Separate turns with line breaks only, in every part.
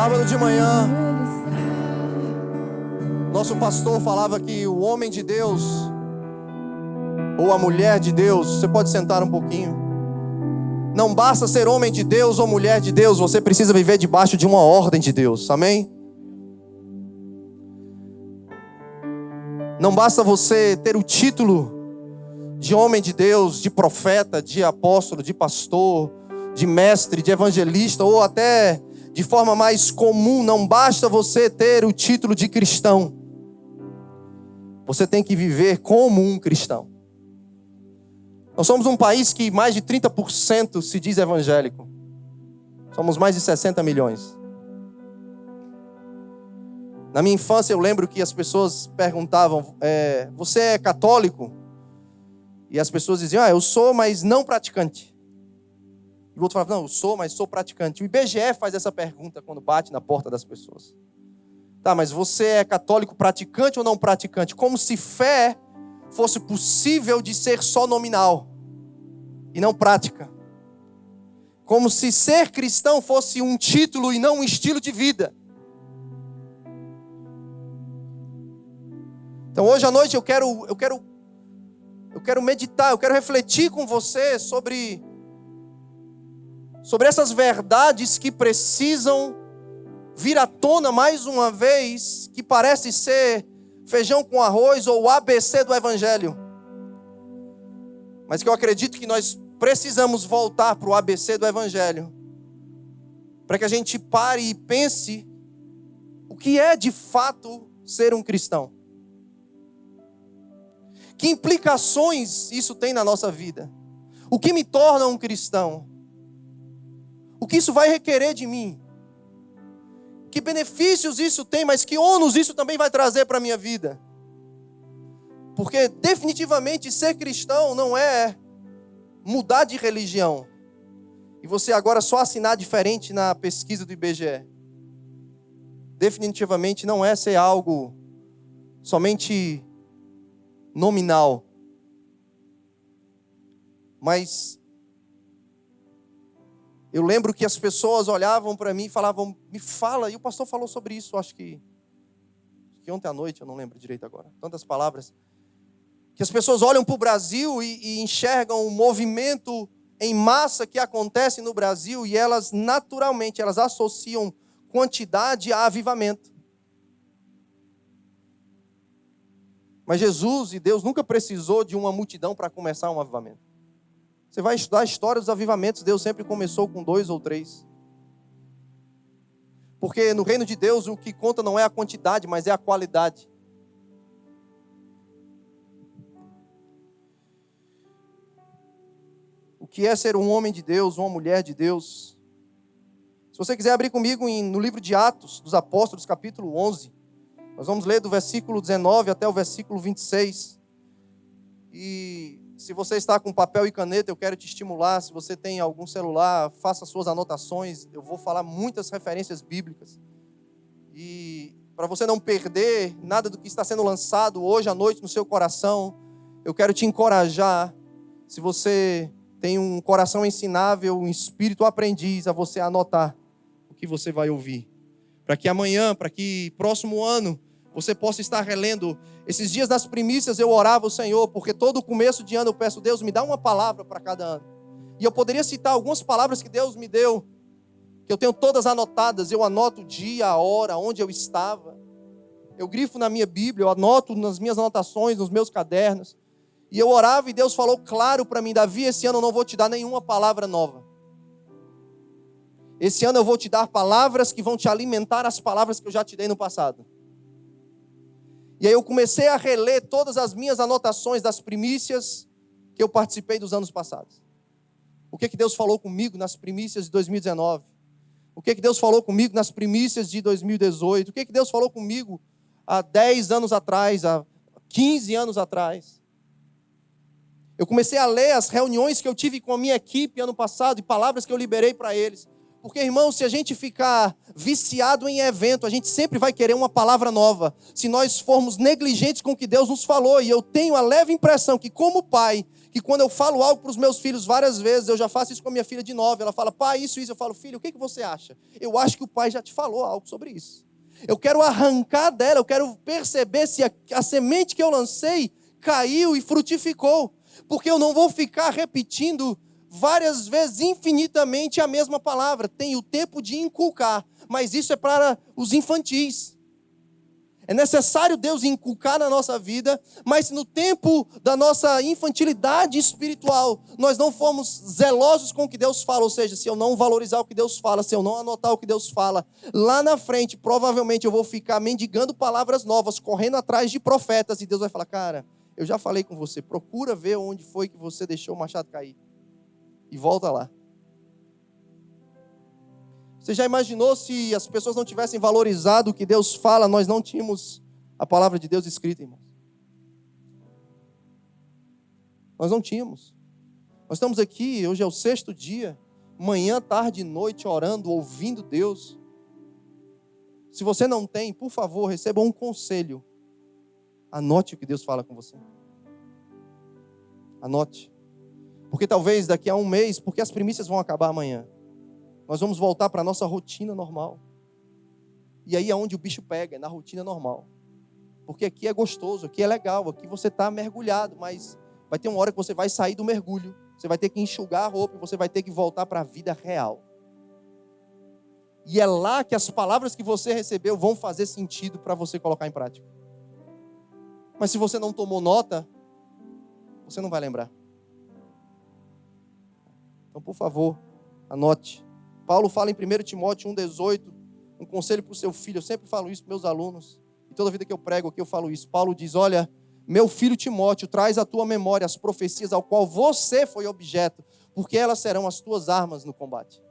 Sábado de manhã, nosso pastor falava que o homem de Deus, ou a mulher de Deus, você pode sentar um pouquinho. Não basta ser homem de Deus ou mulher de Deus, você precisa viver debaixo de uma ordem de Deus, amém? Não basta você ter o título de homem de Deus, de profeta, de apóstolo, de pastor, de mestre, de evangelista, ou até de forma mais comum, não basta você ter o título de cristão. Você tem que viver como um cristão. Nós somos um país que mais de 30% se diz evangélico. Somos mais de 60 milhões. Na minha infância eu lembro que as pessoas perguntavam, você é católico? E as pessoas diziam, eu sou, mas não praticante. E o outro falava, não, eu sou, mas sou praticante. O IBGE faz essa pergunta quando bate na porta das pessoas. Tá, mas você é católico praticante ou não praticante? Como se fé fosse possível de ser só nominal e não prática. Como se ser cristão fosse um título e não um estilo de vida. Então hoje à noite eu quero meditar, eu quero refletir com você sobre essas verdades que precisam vir à tona mais uma vez, que parece ser feijão com arroz ou o ABC do Evangelho. Mas que eu acredito que nós precisamos voltar para o ABC do Evangelho, para que a gente pare e pense o que é de fato ser um cristão. Que implicações isso tem na nossa vida? O que me torna um cristão? O que isso vai requerer de mim? Que benefícios isso tem, mas que ônus isso também vai trazer para a minha vida? Porque definitivamente ser cristão não é mudar de religião e você agora só assinar diferente na pesquisa do IBGE. Definitivamente não é ser algo somente nominal. Mas eu lembro que as pessoas olhavam para mim e falavam, me fala, e o pastor falou sobre isso, acho que ontem à noite, eu não lembro direito agora, tantas palavras, que as pessoas olham para o Brasil e enxergam o movimento em massa que acontece no Brasil e elas naturalmente, elas associam quantidade a avivamento. Mas Jesus e Deus nunca precisou de uma multidão para começar um avivamento. Você vai estudar a história dos avivamentos, Deus sempre começou com 2 ou 3. Porque no reino de Deus o que conta não é a quantidade, mas é a qualidade. O que é ser um homem de Deus, uma mulher de Deus? Se você quiser abrir comigo no livro de Atos dos Apóstolos, capítulo 11, nós vamos ler do versículo 19 até o versículo 26. E se você está com papel e caneta, eu quero te estimular. Se você tem algum celular, faça suas anotações. Eu vou falar muitas referências bíblicas. E para você não perder nada do que está sendo lançado hoje à noite no seu coração, eu quero te encorajar, se você tem um coração ensinável, um espírito aprendiz, a você anotar o que você vai ouvir. Para que amanhã, para que próximo ano, você possa estar relendo. Esses dias das primícias eu orava ao Senhor, porque todo começo de ano eu peço, Deus, me dá uma palavra para cada ano. E eu poderia citar algumas palavras que Deus me deu, que eu tenho todas anotadas. Eu anoto o dia, a hora, onde eu estava. Eu grifo na minha Bíblia, eu anoto nas minhas anotações, nos meus cadernos. E eu orava e Deus falou claro para mim, Davi, esse ano eu não vou te dar nenhuma palavra nova. Esse ano eu vou te dar palavras que vão te alimentar as palavras que eu já te dei no passado. E aí eu comecei a reler todas as minhas anotações das primícias que eu participei dos anos passados. O que Deus falou comigo nas primícias de 2019? O que Deus falou comigo nas primícias de 2018? O que Deus falou comigo há 10 anos atrás, há 15 anos atrás? Eu comecei a ler as reuniões que eu tive com a minha equipe ano passado e palavras que eu liberei para eles. Porque, irmão, se a gente ficar viciado em evento, a gente sempre vai querer uma palavra nova. Se nós formos negligentes com o que Deus nos falou, e eu tenho a leve impressão que, como pai, que quando eu falo algo para os meus filhos várias vezes, eu já faço isso com a minha filha de 9, ela fala, pai, isso, eu falo, filho, o que você acha? Eu acho que o pai já te falou algo sobre isso. Eu quero arrancar dela, eu quero perceber se a semente que eu lancei caiu e frutificou. Porque eu não vou ficar repetindo várias vezes, infinitamente, a mesma palavra. Tem o tempo de inculcar, mas isso é para os infantis. É necessário Deus inculcar na nossa vida, mas no tempo da nossa infantilidade espiritual, nós não formos zelosos com o que Deus fala, ou seja, se eu não valorizar o que Deus fala, se eu não anotar o que Deus fala, lá na frente, provavelmente eu vou ficar mendigando palavras novas, correndo atrás de profetas, e Deus vai falar, cara, eu já falei com você, procura ver onde foi que você deixou o machado cair, e volta lá. Você já imaginou se as pessoas não tivessem valorizado o que Deus fala, nós não tínhamos a palavra de Deus escrita, irmãos? Nós não tínhamos. Nós estamos aqui, hoje é o 6º dia, manhã, tarde e noite, orando, ouvindo Deus. Se você não tem, por favor, receba um conselho. Anote o que Deus fala com você. Anote. Porque talvez daqui a um mês, porque as primícias vão acabar amanhã, nós vamos voltar para a nossa rotina normal. E aí é onde o bicho pega, é na rotina normal. Porque aqui é gostoso, aqui é legal, aqui você está mergulhado, mas vai ter uma hora que você vai sair do mergulho, você vai ter que enxugar a roupa, você vai ter que voltar para a vida real. E é lá que as palavras que você recebeu vão fazer sentido para você colocar em prática. Mas se você não tomou nota, você não vai lembrar. Então, por favor, anote. Paulo fala em 1 Timóteo 1,18, um conselho para o seu filho. Eu sempre falo isso para meus alunos. E toda vida que eu prego aqui eu falo isso. Paulo diz, olha, meu filho Timóteo, traz à tua memória as profecias ao qual você foi objeto, porque elas serão as tuas armas no combate.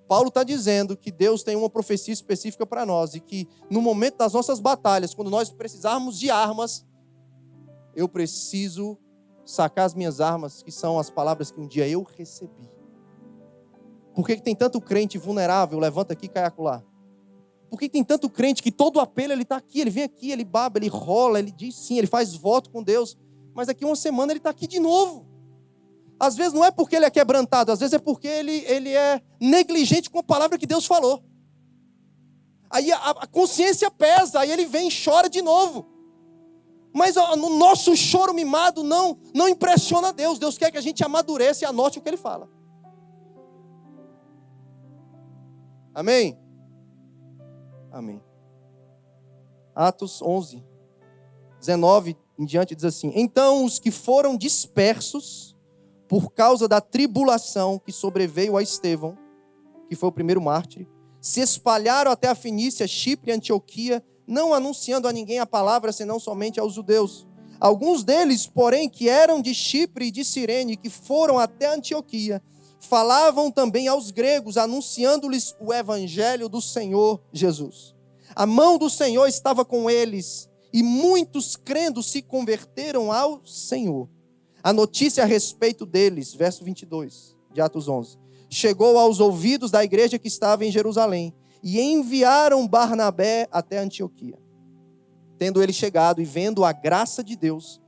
Paulo está dizendo que Deus tem uma profecia específica para nós e que no momento das nossas batalhas, quando nós precisarmos de armas, eu preciso sacar as minhas armas, que são as palavras que um dia eu recebi. Por que tem tanto crente vulnerável, levanta aqui e cai acolá? Por que tem tanto crente que todo apelo ele está aqui, ele vem aqui, ele baba, ele rola, ele diz sim, ele faz voto com Deus, mas daqui uma semana ele está aqui de novo. Às vezes não é porque ele é quebrantado, às vezes é porque ele é negligente com a palavra que Deus falou. Aí a consciência pesa, aí ele vem e chora de novo. Mas no nosso choro mimado não impressiona Deus. Deus quer que a gente amadureça e anote o que ele fala. Amém? Amém. Atos 11, 19 em diante diz assim: então os que foram dispersos por causa da tribulação que sobreveio a Estevão, que foi o primeiro mártir, se espalharam até a Fenícia, Chipre e Antioquia, não anunciando a ninguém a palavra, senão somente aos judeus. Alguns deles, porém, que eram de Chipre e de Cirene, que foram até Antioquia, falavam também aos gregos, anunciando-lhes o evangelho do Senhor Jesus. A mão do Senhor estava com eles, e muitos crendo se converteram ao Senhor. A notícia a respeito deles, verso 22 de Atos 11, chegou aos ouvidos da igreja que estava em Jerusalém, e enviaram Barnabé até Antioquia. Tendo ele chegado e vendo a graça de Deus,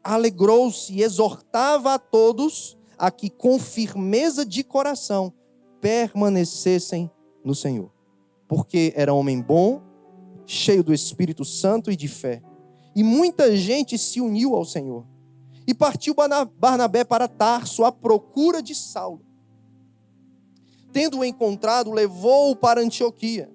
alegrou-se e exortava a todos a que com firmeza de coração permanecessem no Senhor. Porque era homem bom, cheio do Espírito Santo e de fé. E muita gente se uniu ao Senhor. E partiu Barnabé para Tarso à procura de Saulo. Tendo-o encontrado, levou-o para Antioquia.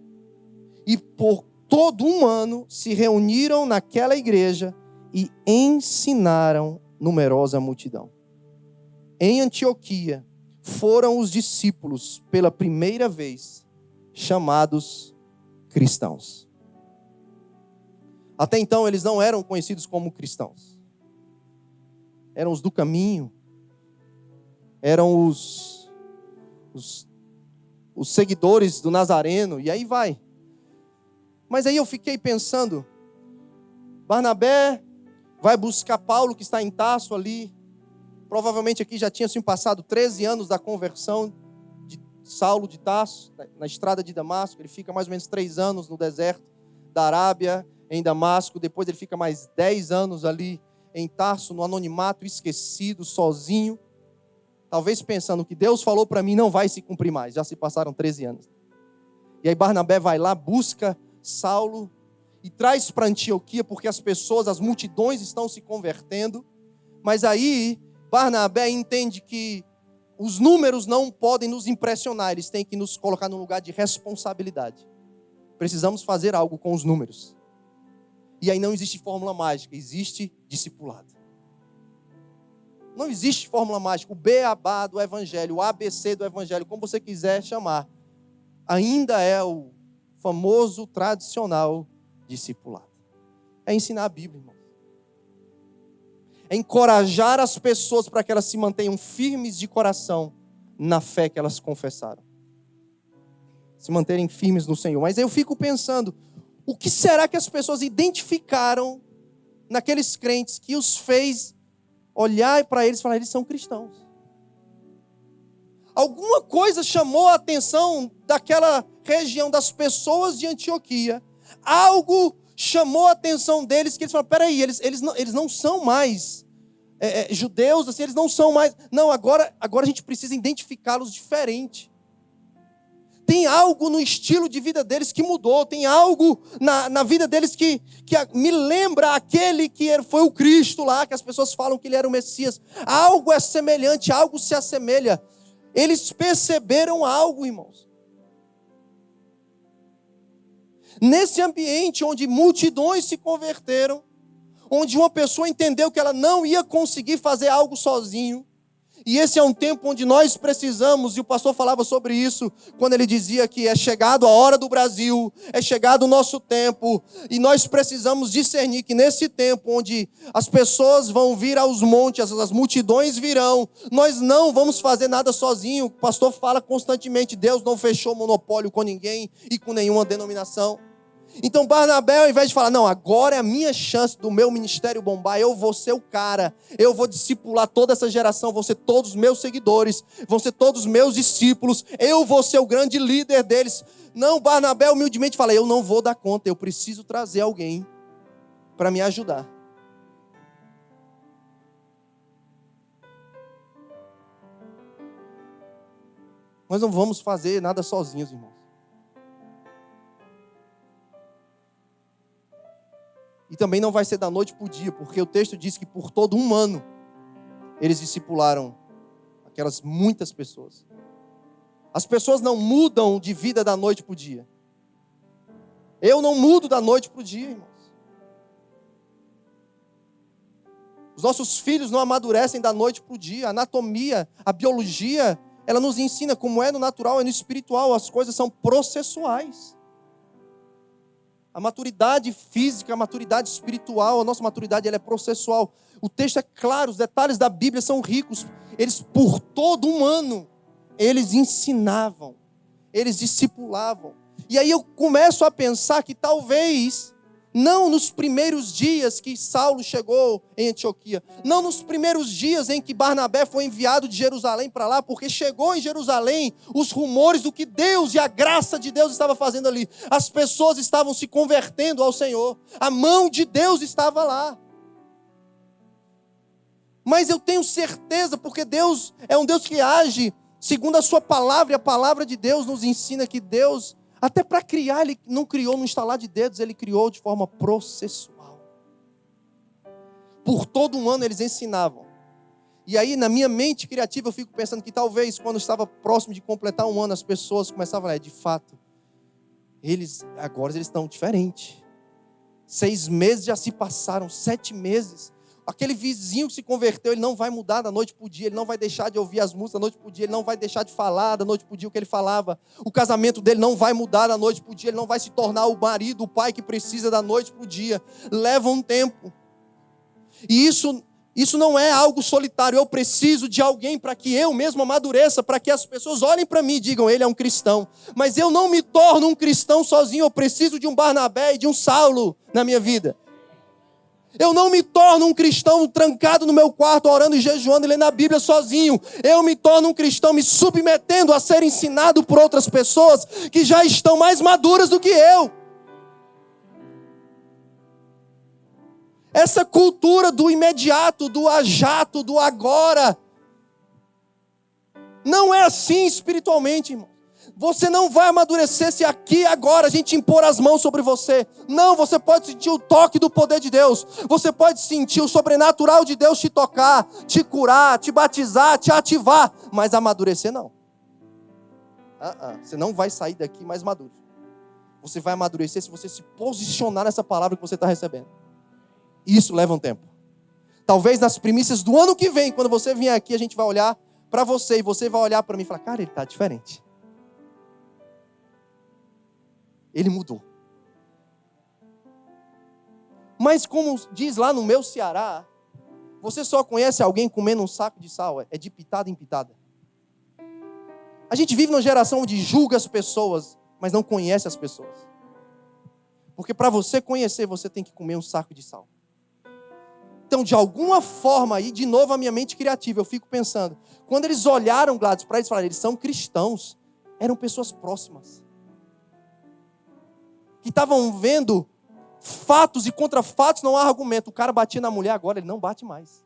E por todo um ano se reuniram naquela igreja e ensinaram numerosa multidão. Em Antioquia foram os discípulos, pela primeira vez, chamados cristãos. Até então eles não eram conhecidos como cristãos. Eram os do caminho. Eram os seguidores do Nazareno, e aí vai. Mas aí eu fiquei pensando, Barnabé vai buscar Paulo que está em Tarso ali, provavelmente aqui já tinha se passado 13 anos da conversão de Saulo de Tarso, na estrada de Damasco. Ele fica mais ou menos 3 anos no deserto da Arábia, em Damasco. Depois ele fica mais 10 anos ali em Tarso, no anonimato, esquecido, sozinho. Talvez pensando que Deus falou para mim não vai se cumprir mais. Já se passaram 13 anos. E aí Barnabé vai lá, busca Saulo e traz para Antioquia, porque as pessoas, as multidões estão se convertendo. Mas aí Barnabé entende que os números não podem nos impressionar, eles têm que nos colocar num lugar de responsabilidade. Precisamos fazer algo com os números. E aí não existe fórmula mágica, existe discipulado. Não existe fórmula mágica, o beabá do evangelho, o ABC do evangelho, como você quiser chamar, ainda é o famoso, tradicional discipulado. É ensinar a Bíblia, irmão. É encorajar as pessoas para que elas se mantenham firmes de coração na fé que elas confessaram. Se manterem firmes no Senhor. Mas eu fico pensando, o que será que as pessoas identificaram naqueles crentes que os fez olhar para eles e falar, eles são cristãos? Alguma coisa chamou a atenção daquela região, das pessoas de Antioquia. Algo chamou a atenção deles, que eles falaram, peraí, eles não são mais judeus, assim, eles não são mais... Não, agora a gente precisa identificá-los diferente. Tem algo no estilo de vida deles que mudou, tem algo na vida deles que me lembra aquele que foi o Cristo lá, que as pessoas falam que ele era o Messias. Algo é semelhante, algo se assemelha. Eles perceberam algo, irmãos. Nesse ambiente onde multidões se converteram, onde uma pessoa entendeu que ela não ia conseguir fazer algo sozinho, e esse é um tempo onde nós precisamos, e o pastor falava sobre isso, quando ele dizia que é chegado a hora do Brasil, é chegado o nosso tempo, e nós precisamos discernir que nesse tempo onde as pessoas vão vir aos montes, as multidões virão, nós não vamos fazer nada sozinho. O pastor fala constantemente, Deus não fechou monopólio com ninguém e com nenhuma denominação. Então Barnabé, ao invés de falar, não, agora é a minha chance do meu ministério bombar, eu vou ser o cara, eu vou discipular toda essa geração, vão ser todos os meus seguidores, vão ser todos os meus discípulos, eu vou ser o grande líder deles. Não, Barnabé humildemente fala, eu não vou dar conta, eu preciso trazer alguém para me ajudar. Nós não vamos fazer nada sozinhos, irmãos. E também não vai ser da noite para o dia, porque o texto diz que por todo um ano eles discipularam aquelas muitas pessoas. As pessoas não mudam de vida da noite para o dia. Eu não mudo da noite para o dia, irmãos. Os nossos filhos não amadurecem da noite para o dia. A anatomia, a biologia, ela nos ensina como é no natural e no espiritual. As coisas são processuais. A maturidade física, a maturidade espiritual, a nossa maturidade ela é processual. O texto é claro, os detalhes da Bíblia são ricos. Eles, por todo um ano, eles ensinavam, eles discipulavam. E aí eu começo a pensar que talvez, não nos primeiros dias que Saulo chegou em Antioquia, não nos primeiros dias em que Barnabé foi enviado de Jerusalém para lá, porque chegou em Jerusalém os rumores do que Deus e a graça de Deus estava fazendo ali. As pessoas estavam se convertendo ao Senhor, a mão de Deus estava lá. Mas eu tenho certeza, porque Deus é um Deus que age segundo a sua palavra, e a palavra de Deus nos ensina que Deus, até para criar, Ele não criou no estalar de dedos, Ele criou de forma processual. Por todo um ano eles ensinavam. E aí na minha mente criativa eu fico pensando que talvez quando estava próximo de completar um ano, as pessoas começavam a falar, de fato, agora eles estão diferentes. 6 meses já se passaram, 7 meses. Aquele vizinho que se converteu, ele não vai mudar da noite para o dia, ele não vai deixar de ouvir as músicas da noite para o dia, ele não vai deixar de falar da noite para o dia o que ele falava. O casamento dele não vai mudar da noite para o dia, ele não vai se tornar o marido, o pai que precisa da noite para o dia. Leva um tempo. E isso não é algo solitário. Eu preciso de alguém para que eu mesmo amadureça, para que as pessoas olhem para mim e digam, ele é um cristão. Mas eu não me torno um cristão sozinho, eu preciso de um Barnabé e de um Saulo na minha vida. Eu não me torno um cristão trancado no meu quarto, orando e jejuando e lendo a Bíblia sozinho. Eu me torno um cristão me submetendo a ser ensinado por outras pessoas que já estão mais maduras do que eu. Essa cultura do imediato, do ajato, do agora, não é assim espiritualmente, irmão. Você não vai amadurecer se aqui agora a gente impor as mãos sobre você. Não, você pode sentir o toque do poder de Deus. Você pode sentir o sobrenatural de Deus te tocar, te curar, te batizar, te ativar. Mas amadurecer não. Você não vai sair daqui mais maduro. Você vai amadurecer se você se posicionar nessa palavra que você está recebendo. Isso leva um tempo. Talvez nas primícias do ano que vem, quando você vier aqui, a gente vai olhar para você e você vai olhar para mim e falar, cara, ele está diferente. Ele mudou. Mas como diz lá no meu Ceará, você só conhece alguém comendo um saco de sal, é de pitada em pitada. A gente vive numa geração onde julga as pessoas, mas não conhece as pessoas. Porque para você conhecer, você tem que comer um saco de sal. Então, de alguma forma, aí, de novo a minha mente criativa, eu fico pensando, quando eles olharam, Gladys, para eles falaram, eles são cristãos, eram pessoas próximas. Que estavam vendo fatos e contra fatos, não há argumento. O cara batia na mulher, agora ele não bate mais.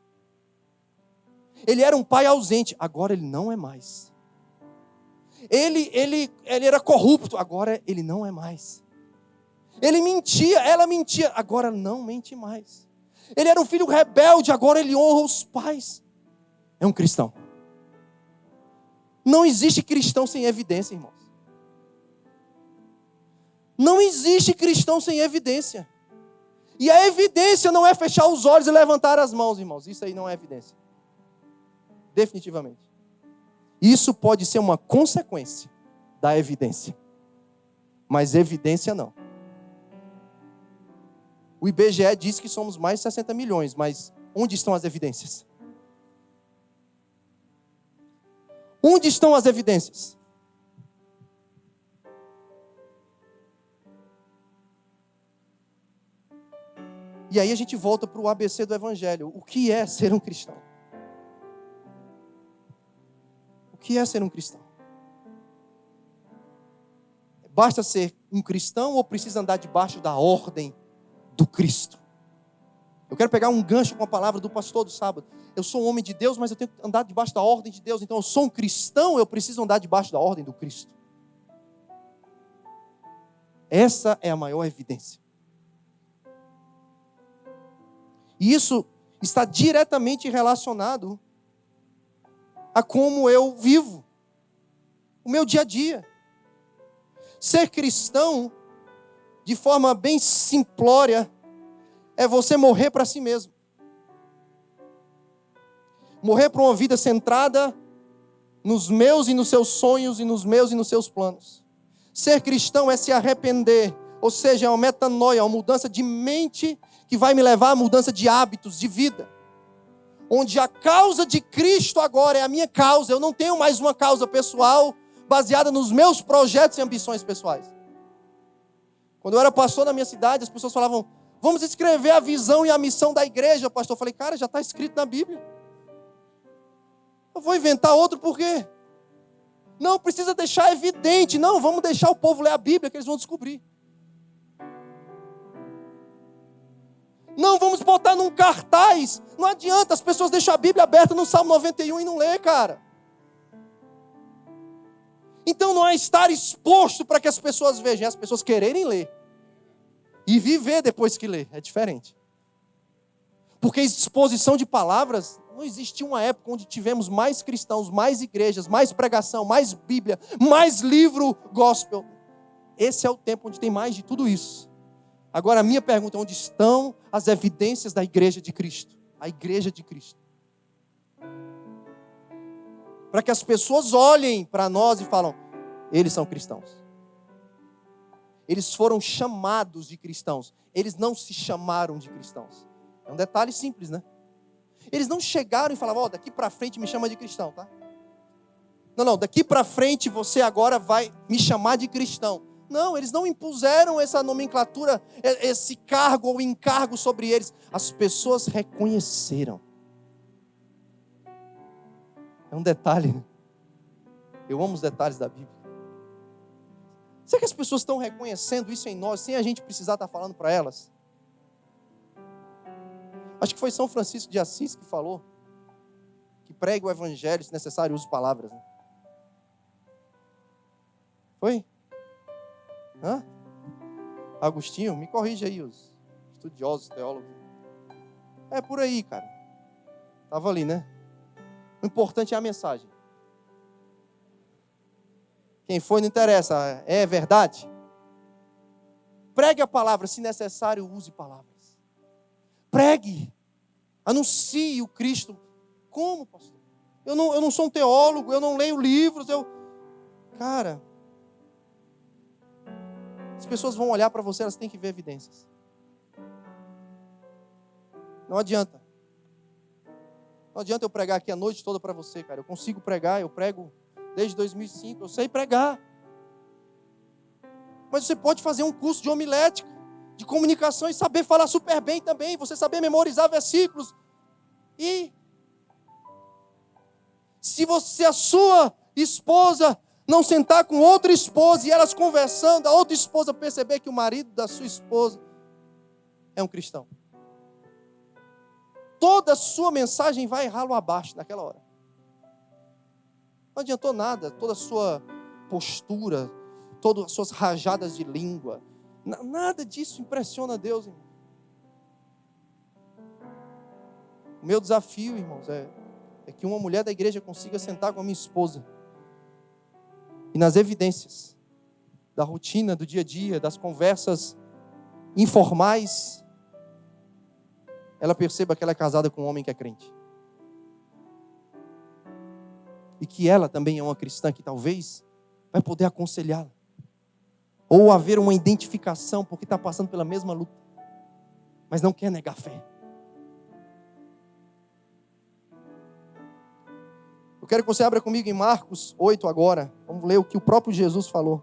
Ele era um pai ausente, agora ele não é mais. Ele era corrupto, agora ele não é mais. Ele mentia, ela mentia, agora não mente mais. Ele era um filho rebelde, agora ele honra os pais. É um cristão. Não existe cristão sem evidência, irmãos. Não existe cristão sem evidência. E a evidência não é fechar os olhos e levantar as mãos, irmãos. Isso aí não é evidência. Definitivamente. Isso pode ser uma consequência da evidência. Mas evidência não. O IBGE diz que somos mais de 60 milhões, mas onde estão as evidências? Onde estão as evidências? E aí a gente volta para o ABC do Evangelho. O que é ser um cristão? O que é ser um cristão? Basta ser um cristão ou precisa andar debaixo da ordem do Cristo? Eu quero pegar um gancho com a palavra do pastor do sábado. Eu sou um homem de Deus, mas eu tenho que andar debaixo da ordem de Deus. Então eu sou um cristão, eu preciso andar debaixo da ordem do Cristo. Essa é a maior evidência. E isso está diretamente relacionado a como eu vivo, o meu dia a dia. Ser cristão, de forma bem simplória, é você morrer para si mesmo. Morrer para uma vida centrada nos meus e nos seus sonhos, e nos meus e nos seus planos. Ser cristão é se arrepender, ou seja, é uma metanoia, uma mudança de mente que vai me levar à mudança de hábitos, de vida. Onde a causa de Cristo agora é a minha causa. Eu não tenho mais uma causa pessoal baseada nos meus projetos e ambições pessoais. Quando eu era pastor na minha cidade, as pessoas falavam, vamos escrever a visão e a missão da igreja, pastor. Eu falei, cara, já está escrito na Bíblia. Eu vou inventar outro por quê? Não, precisa deixar evidente. Não, vamos deixar o povo ler a Bíblia que eles vão descobrir. Não, vamos botar num cartaz. Não adianta, as pessoas deixam a Bíblia aberta no Salmo 91 e não lê, cara. Então não é estar exposto para que as pessoas vejam, é as pessoas quererem ler. E viver depois que lê, é diferente. Porque exposição de palavras, não existiu uma época onde tivemos mais cristãos, mais igrejas, mais pregação, mais Bíblia, mais livro gospel. Esse é o tempo onde tem mais de tudo isso. Agora a minha pergunta é, onde estão as evidências da igreja de Cristo? A igreja de Cristo. Para que as pessoas olhem para nós e falam, eles são cristãos. Eles foram chamados de cristãos. Eles não se chamaram de cristãos. É um detalhe simples, né? Eles não chegaram e falavam, daqui para frente me chama de cristão, tá? Não, daqui para frente você agora vai me chamar de cristão. Não, eles não impuseram essa nomenclatura, esse cargo ou encargo sobre eles. As pessoas reconheceram. É um detalhe, né? Eu amo os detalhes da Bíblia. Será que as pessoas estão reconhecendo isso em nós, sem a gente precisar estar falando para elas? Acho que foi São Francisco de Assis que falou que pregue o evangelho, se necessário, use palavras. Né? Foi? Hã? Agostinho, me corrija aí, os estudiosos, teólogos. É por aí, cara. Estava ali, né? O importante é a mensagem. Quem foi não interessa, é verdade? Pregue a palavra, se necessário, use palavras. Pregue, anuncie o Cristo. Como, pastor? Eu não sou um teólogo, eu não leio livros, Cara, as pessoas vão olhar para você, elas têm que ver evidências. Não adianta. Não adianta eu pregar aqui a noite toda para você, cara. Eu consigo pregar, eu prego desde 2005, eu sei pregar. Mas você pode fazer um curso de homilética, de comunicação e saber falar super bem também. Você saber memorizar versículos. E se a sua esposa não sentar com outra esposa e elas conversando, a outra esposa perceber que o marido da sua esposa é um cristão, toda a sua mensagem vai ralo abaixo naquela hora. Não adiantou nada, toda a sua postura, todas as suas rajadas de língua, nada disso impressiona Deus, irmão. O meu desafio, irmãos, é que uma mulher da igreja consiga sentar com a minha esposa e nas evidências da rotina, do dia a dia, das conversas informais, ela perceba que ela é casada com um homem que é crente. E que ela também é uma cristã que talvez vai poder aconselhá-la. Ou haver uma identificação porque está passando pela mesma luta, mas não quer negar fé. Eu quero que você abra comigo em Marcos 8 agora. Vamos ler o que o próprio Jesus falou.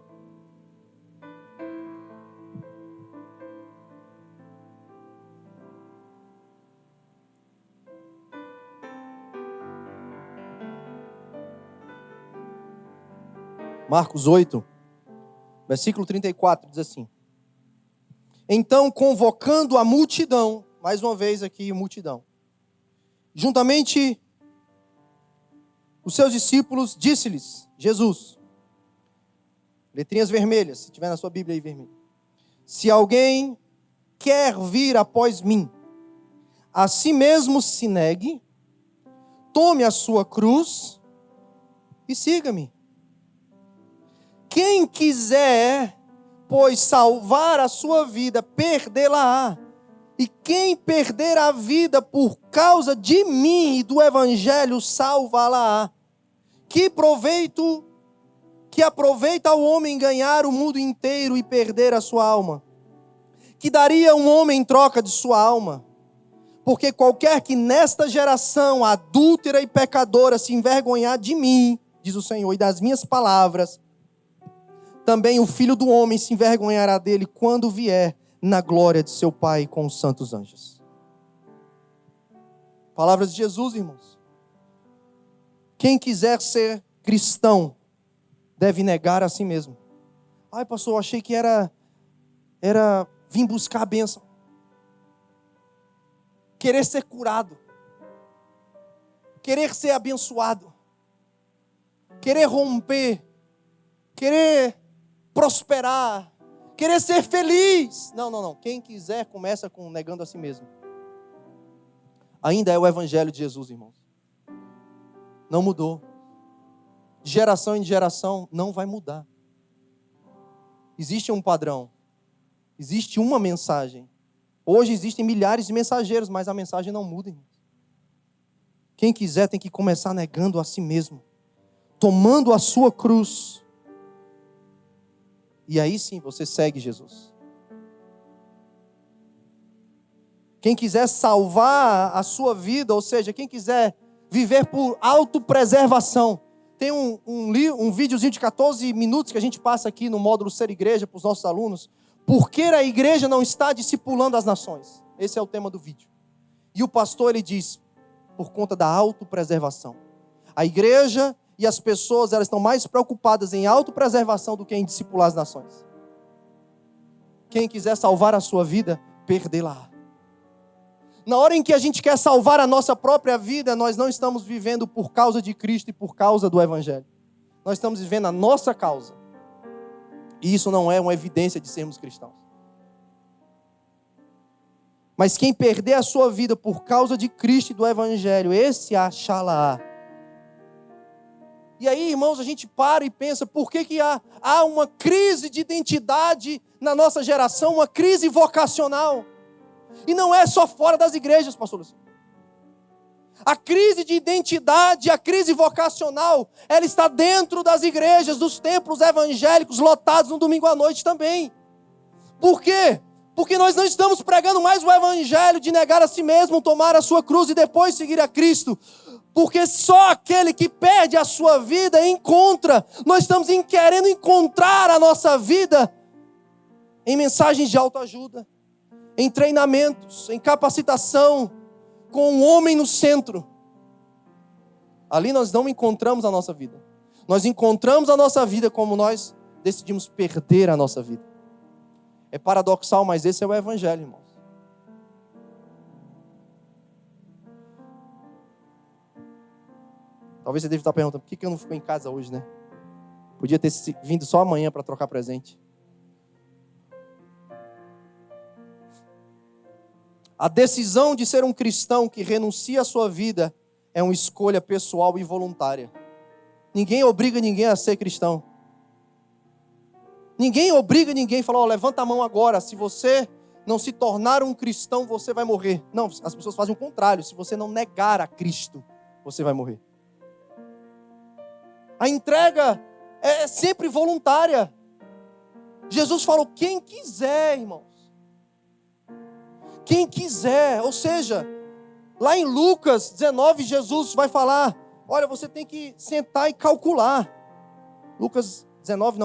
Marcos 8, versículo 34, diz assim: Então, convocando a multidão, mais uma vez aqui, multidão, juntamente os seus discípulos, disse-lhes, Jesus, letrinhas vermelhas, se tiver na sua Bíblia aí vermelha: Se alguém quer vir após mim, a si mesmo se negue, tome a sua cruz e siga-me. Quem quiser, pois, salvar a sua vida, perdê-la-á. E quem perder a vida por causa de mim e do evangelho, salvá-la-á. Que aproveita ao homem ganhar o mundo inteiro e perder a sua alma? Que daria um homem em troca de sua alma? Porque qualquer que nesta geração adúltera e pecadora se envergonhar de mim, diz o Senhor, e das minhas palavras, também o Filho do Homem se envergonhará dele quando vier na glória de seu Pai com os santos anjos. Palavras de Jesus, irmãos. Quem quiser ser cristão deve negar a si mesmo. Ai, pastor, eu achei que era vir buscar a bênção. Querer ser curado. Querer ser abençoado. Querer romper. Querer prosperar, querer ser feliz. Não. Quem quiser começa com negando a si mesmo. Ainda é o evangelho de Jesus, irmãos. Não mudou. De geração em geração não vai mudar. Existe um padrão. Existe uma mensagem. Hoje existem milhares de mensageiros, mas a mensagem não muda, irmãos. Quem quiser tem que começar negando a si mesmo, tomando a sua cruz. E aí sim você segue Jesus. Quem quiser salvar a sua vida, ou seja, quem quiser viver por autopreservação, Tem um videozinho de 14 minutos que a gente passa aqui no módulo Ser Igreja para os nossos alunos. Por que a igreja não está discipulando as nações? Esse é o tema do vídeo. E o pastor, ele diz, por conta da autopreservação. A igreja e as pessoas, elas estão mais preocupadas em autopreservação do que em discipular as nações. Quem quiser salvar a sua vida, perdê-la. Na hora em que a gente quer salvar a nossa própria vida, nós não estamos vivendo por causa de Cristo e por causa do Evangelho. Nós estamos vivendo a nossa causa. E isso não é uma evidência de sermos cristãos. Mas quem perder a sua vida por causa de Cristo e do Evangelho, esse achá-la. E aí, irmãos, a gente para e pensa, por que há uma crise de identidade na nossa geração, uma crise vocacional? E não é só fora das igrejas, pastor Luciano. A crise de identidade, a crise vocacional, ela está dentro das igrejas, dos templos evangélicos lotados no domingo à noite também. Por quê? Porque nós não estamos pregando mais o evangelho de negar a si mesmo, tomar a sua cruz e depois seguir a Cristo. Porque só aquele que perde a sua vida encontra. Nós estamos querendo encontrar a nossa vida em mensagens de autoajuda, em treinamentos, em capacitação, com o homem no centro. Ali nós não encontramos a nossa vida. Nós encontramos a nossa vida como nós decidimos perder a nossa vida. É paradoxal, mas esse é o evangelho, irmãos. Talvez você deve estar perguntando, por que eu não fico em casa hoje, né? Podia ter vindo só amanhã para trocar presente. A decisão de ser um cristão que renuncia à sua vida é uma escolha pessoal e voluntária. Ninguém obriga ninguém a ser cristão. Ninguém obriga ninguém a falar, levanta a mão agora, se você não se tornar um cristão, você vai morrer. Não, as pessoas fazem o contrário, se você não negar a Cristo, você vai morrer. A entrega é sempre voluntária. Jesus falou, quem quiser, irmãos. Quem quiser, ou seja, lá em Lucas 19, Jesus vai falar, olha, você tem que sentar e calcular. Lucas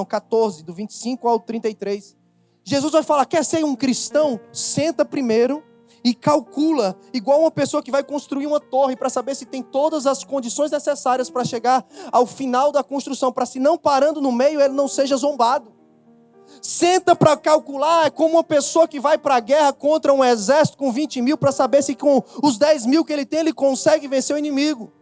14, do 25 ao 33. Jesus vai falar, quer ser um cristão? Senta primeiro e calcula, igual uma pessoa que vai construir uma torre para saber se tem todas as condições necessárias para chegar ao final da construção, para se não parando no meio, ele não seja zombado. Senta para calcular, é como uma pessoa que vai para a guerra contra um exército com 20 mil, para saber se com os 10 mil que ele tem, ele consegue vencer o inimigo.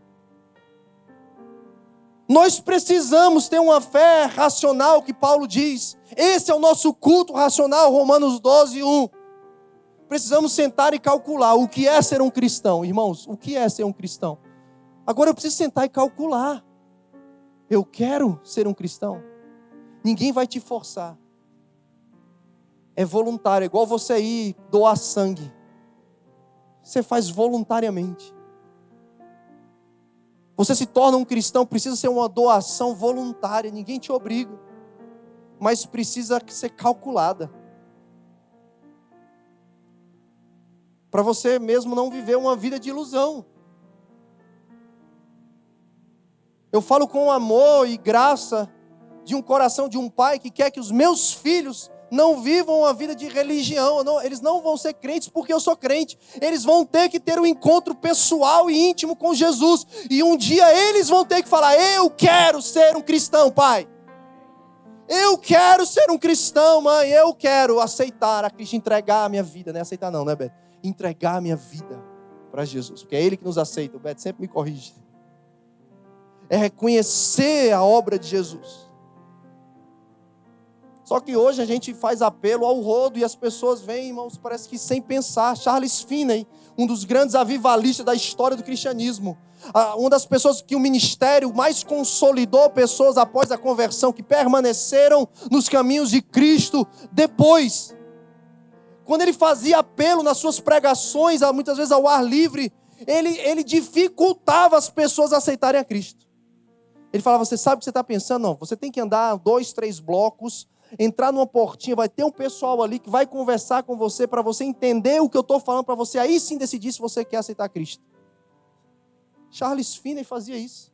Nós precisamos ter uma fé racional, que Paulo diz. Esse é o nosso culto racional, Romanos 12, 1. Precisamos sentar e calcular o que é ser um cristão. Irmãos, o que é ser um cristão? Agora eu preciso sentar e calcular. Eu quero ser um cristão. Ninguém vai te forçar. É voluntário, é igual você ir doar sangue. Você faz voluntariamente. Você se torna um cristão, precisa ser uma doação voluntária, ninguém te obriga. Mas precisa ser calculada. Para você mesmo não viver uma vida de ilusão. Eu falo com amor e graça de um coração de um pai que quer que os meus filhos não vivam uma vida de religião. Eles não vão ser crentes porque eu sou crente. Eles vão ter que ter um encontro pessoal e íntimo com Jesus. E um dia eles vão ter que falar, eu quero ser um cristão, pai. Eu quero ser um cristão, mãe. Eu quero aceitar a Cristo, entregar a minha vida. Não é aceitar não, né, Beto? Entregar a minha vida para Jesus. Porque é Ele que nos aceita. O Beto sempre me corrige. É reconhecer a obra de Jesus. Só que hoje a gente faz apelo ao rodo e as pessoas vêm, irmãos, parece que sem pensar. Charles Finney, um dos grandes avivalistas da história do cristianismo, uma das pessoas que o ministério mais consolidou pessoas após a conversão, que permaneceram nos caminhos de Cristo depois. Quando ele fazia apelo nas suas pregações, muitas vezes ao ar livre, ele dificultava as pessoas a aceitarem a Cristo. Ele falava, você sabe o que você está pensando? Não, você tem que andar 2, 3 blocos, entrar numa portinha, vai ter um pessoal ali que vai conversar com você para você entender o que eu estou falando para você, aí sim decidir se você quer aceitar Cristo. Charles Finney fazia isso.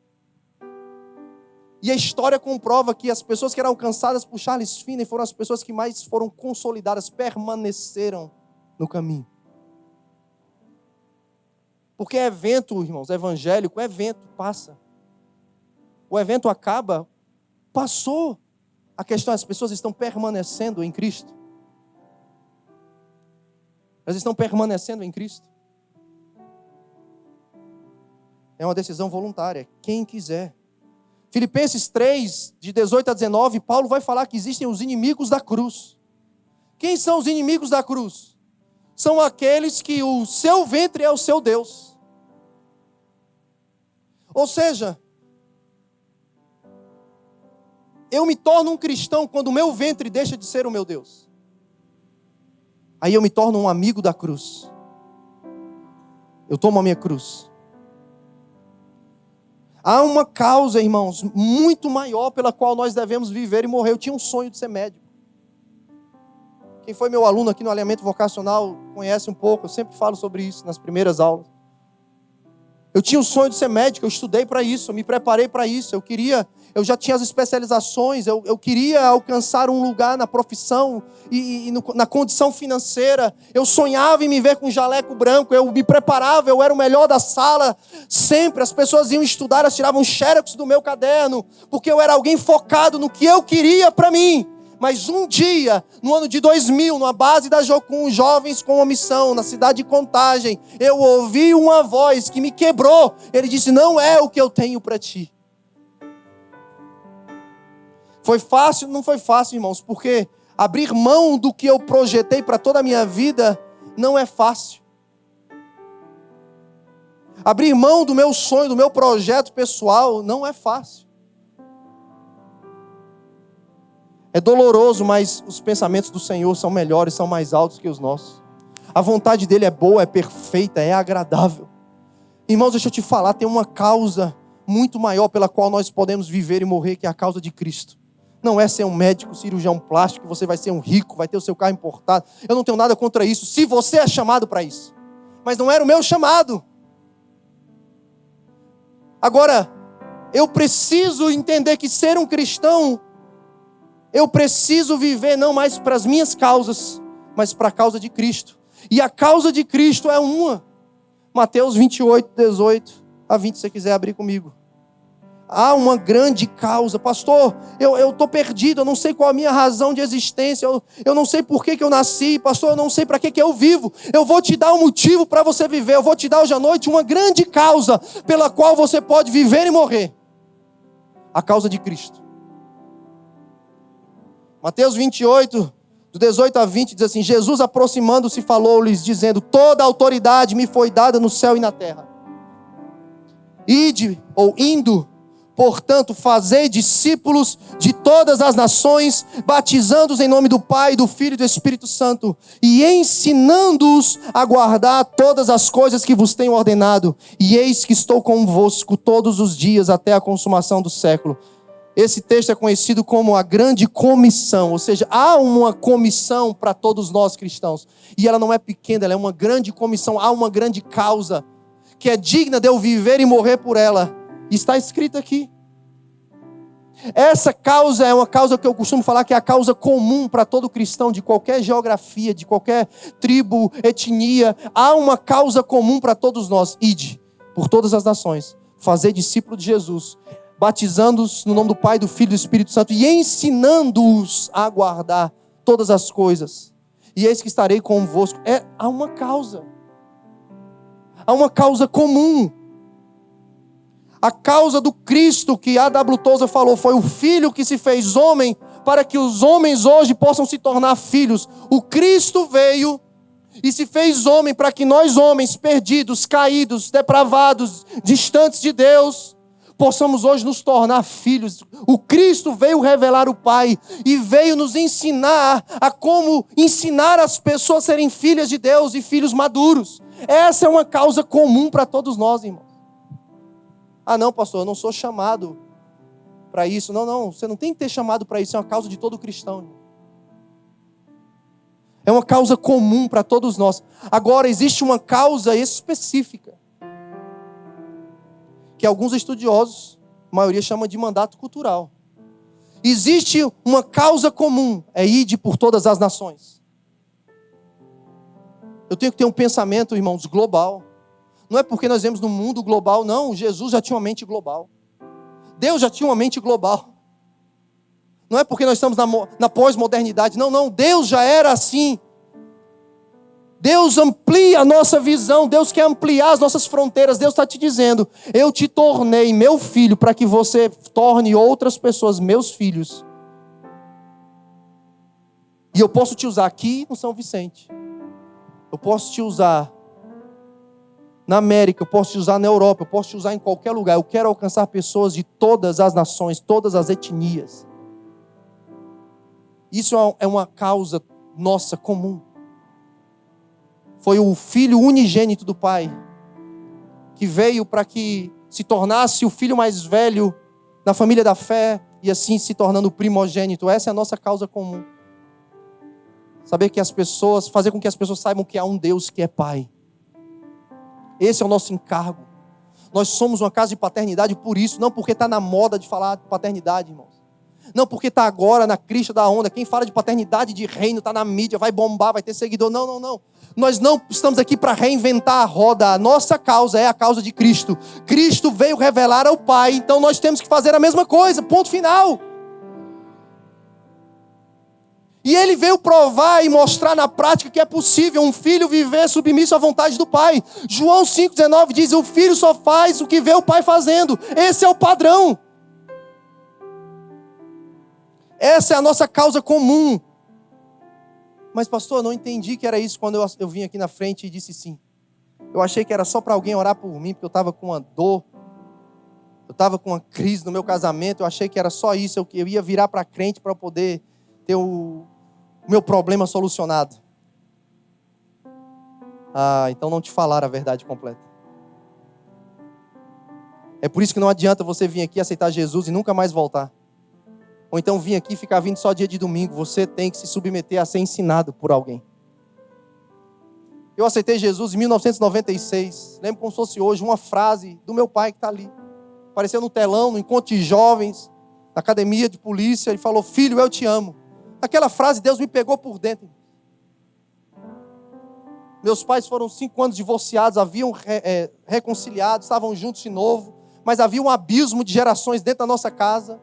E a história comprova que as pessoas que eram alcançadas por Charles Finney foram as pessoas que mais foram consolidadas, permaneceram no caminho. Porque evento, irmãos, evangélico, evento passa. O evento acaba, passou. A questão é, as pessoas estão permanecendo em Cristo. Elas estão permanecendo em Cristo. É uma decisão voluntária, quem quiser. Filipenses 3, de 18 a 19, Paulo vai falar que existem os inimigos da cruz. Quem são os inimigos da cruz? São aqueles que o seu ventre é o seu Deus. Ou seja, eu me torno um cristão quando o meu ventre deixa de ser o meu Deus. Aí eu me torno um amigo da cruz. Eu tomo a minha cruz. Há uma causa, irmãos, muito maior pela qual nós devemos viver e morrer. Eu tinha um sonho de ser médico. Quem foi meu aluno aqui no alinhamento vocacional conhece um pouco, eu sempre falo sobre isso nas primeiras aulas. Eu tinha um sonho de ser médico, eu estudei para isso, eu me preparei para isso, eu já tinha as especializações, eu queria alcançar um lugar na profissão na condição financeira. Eu sonhava em me ver com um jaleco branco, eu me preparava, eu era o melhor da sala. Sempre as pessoas iam estudar, elas tiravam xerox do meu caderno, porque eu era alguém focado no que eu queria para mim. Mas um dia, no ano de 2000, na base da Jocum, jovens com uma missão, na cidade de Contagem, eu ouvi uma voz que me quebrou. Ele disse: não é o que eu tenho para ti. Foi fácil? Não foi fácil, irmãos, porque abrir mão do que eu projetei para toda a minha vida não é fácil. Abrir mão do meu sonho, do meu projeto pessoal, não é fácil. É doloroso, mas os pensamentos do Senhor são melhores, são mais altos que os nossos. A vontade dele é boa, é perfeita, é agradável. Irmãos, deixa eu te falar, tem uma causa muito maior pela qual nós podemos viver e morrer, que é a causa de Cristo. Não é ser um médico, cirurgião plástico, você vai ser um rico, vai ter o seu carro importado. Eu não tenho nada contra isso, se você é chamado para isso. Mas não era o meu chamado. Agora, eu preciso entender que ser um cristão, eu preciso viver não mais para as minhas causas, mas para a causa de Cristo. E a causa de Cristo é uma. Mateus 28, 18 a 20, se você quiser abrir comigo. Há uma grande causa. Pastor, eu estou perdido, eu não sei qual a minha razão de existência, eu não sei por que eu nasci. Pastor, eu não sei para que eu vivo. Eu vou te dar um motivo para você viver. Eu vou te dar hoje à noite uma grande causa pela qual você pode viver e morrer. A causa de Cristo. Mateus 28, do 18 a 20, diz assim: Jesus, aproximando-se, falou-lhes, dizendo: toda a autoridade me foi dada no céu e na terra. Ide, ou indo, portanto, fazei discípulos de todas as nações, batizando-os em nome do Pai, do Filho e do Espírito Santo, e ensinando-os a guardar todas as coisas que vos tenho ordenado. E eis que estou convosco todos os dias até a consumação do século. Esse texto é conhecido como a grande comissão, ou seja, há uma comissão para todos nós cristãos. E ela não é pequena, ela é uma grande comissão, há uma grande causa, que é digna de eu viver e morrer por ela. Está escrito aqui. Essa causa é uma causa que eu costumo falar que é a causa comum para todo cristão, de qualquer geografia, de qualquer tribo, etnia. Há uma causa comum para todos nós. Ide por todas as nações, fazer discípulo de Jesus, batizando-os no nome do Pai, do Filho e do Espírito Santo, e ensinando-os a guardar todas as coisas. E eis que estarei convosco. Há uma causa. Há uma causa comum. A causa do Cristo que A.W. Tozer falou foi o Filho que se fez homem para que os homens hoje possam se tornar filhos. O Cristo veio e se fez homem para que nós homens perdidos, caídos, depravados, distantes de Deus, possamos hoje nos tornar filhos. O Cristo veio revelar o Pai e veio nos ensinar a como ensinar as pessoas a serem filhas de Deus e filhos maduros. Essa é uma causa comum para todos nós, irmãos. Ah não, pastor, eu não sou chamado para isso. Não, você não tem que ter chamado para isso, é uma causa de todo cristão. É uma causa comum para todos nós. Agora, existe uma causa específica que alguns estudiosos A maioria chama de mandato cultural. Existe uma causa comum, é ide por todas as nações. Eu tenho que ter um pensamento, irmãos, global. Não é porque nós vemos no mundo global, não. Jesus já tinha uma mente global. Deus já tinha uma mente global. Não é porque nós estamos na pós-modernidade, não. Deus já era assim. Deus amplia a nossa visão, Deus quer ampliar as nossas fronteiras. Deus está te dizendo, eu te tornei meu filho para que você torne outras pessoas meus filhos. E eu posso te usar aqui no São Vicente. Eu posso te usar na América, eu posso te usar na Europa, eu posso te usar em qualquer lugar. Eu quero alcançar pessoas de todas as nações, todas as etnias. Isso é uma causa nossa comum. Foi o filho unigênito do Pai que veio para que se tornasse o filho mais velho na família da fé e assim se tornando o primogênito. Essa é a nossa causa comum. Saber que as pessoas, fazer com que as pessoas saibam que há um Deus que é Pai. Esse é o nosso encargo. Nós somos uma casa de paternidade por isso, não porque está na moda de falar de paternidade, irmãos. Não porque está agora na crista da onda. Quem fala de paternidade, de reino, está na mídia, vai bombar, vai ter seguidor. Não. Nós não estamos aqui para reinventar a roda. A nossa causa é a causa de Cristo. Cristo veio revelar ao Pai, então nós temos que fazer a mesma coisa, ponto final. E Ele veio provar e mostrar na prática que é possível um filho viver submisso à vontade do Pai. João 5,19 diz, o filho só faz o que vê o Pai fazendo. Esse é o padrão. Essa é a nossa causa comum. Mas pastor, eu não entendi que era isso quando eu vim aqui na frente e disse sim. Eu achei que era só para alguém orar por mim, porque eu estava com uma dor. Eu estava com uma crise no meu casamento. Eu achei que era só isso. Eu ia virar para crente para poder ter o meu problema solucionado. Então não te falaram a verdade completa. É por isso que não adianta você vir aqui aceitar Jesus e nunca mais voltar. Ou então vir aqui e ficar vindo só dia de domingo. Você tem que se submeter a ser ensinado por alguém. Eu aceitei Jesus em 1996. Lembro como se fosse hoje uma frase do meu pai que está ali. Apareceu no telão, no encontro de jovens, na academia de polícia. Ele falou, filho, eu te amo. Aquela frase, Deus me pegou por dentro. Meus pais foram 5 anos divorciados, haviam reconciliado, estavam juntos de novo. Mas havia um abismo de gerações dentro da nossa casa.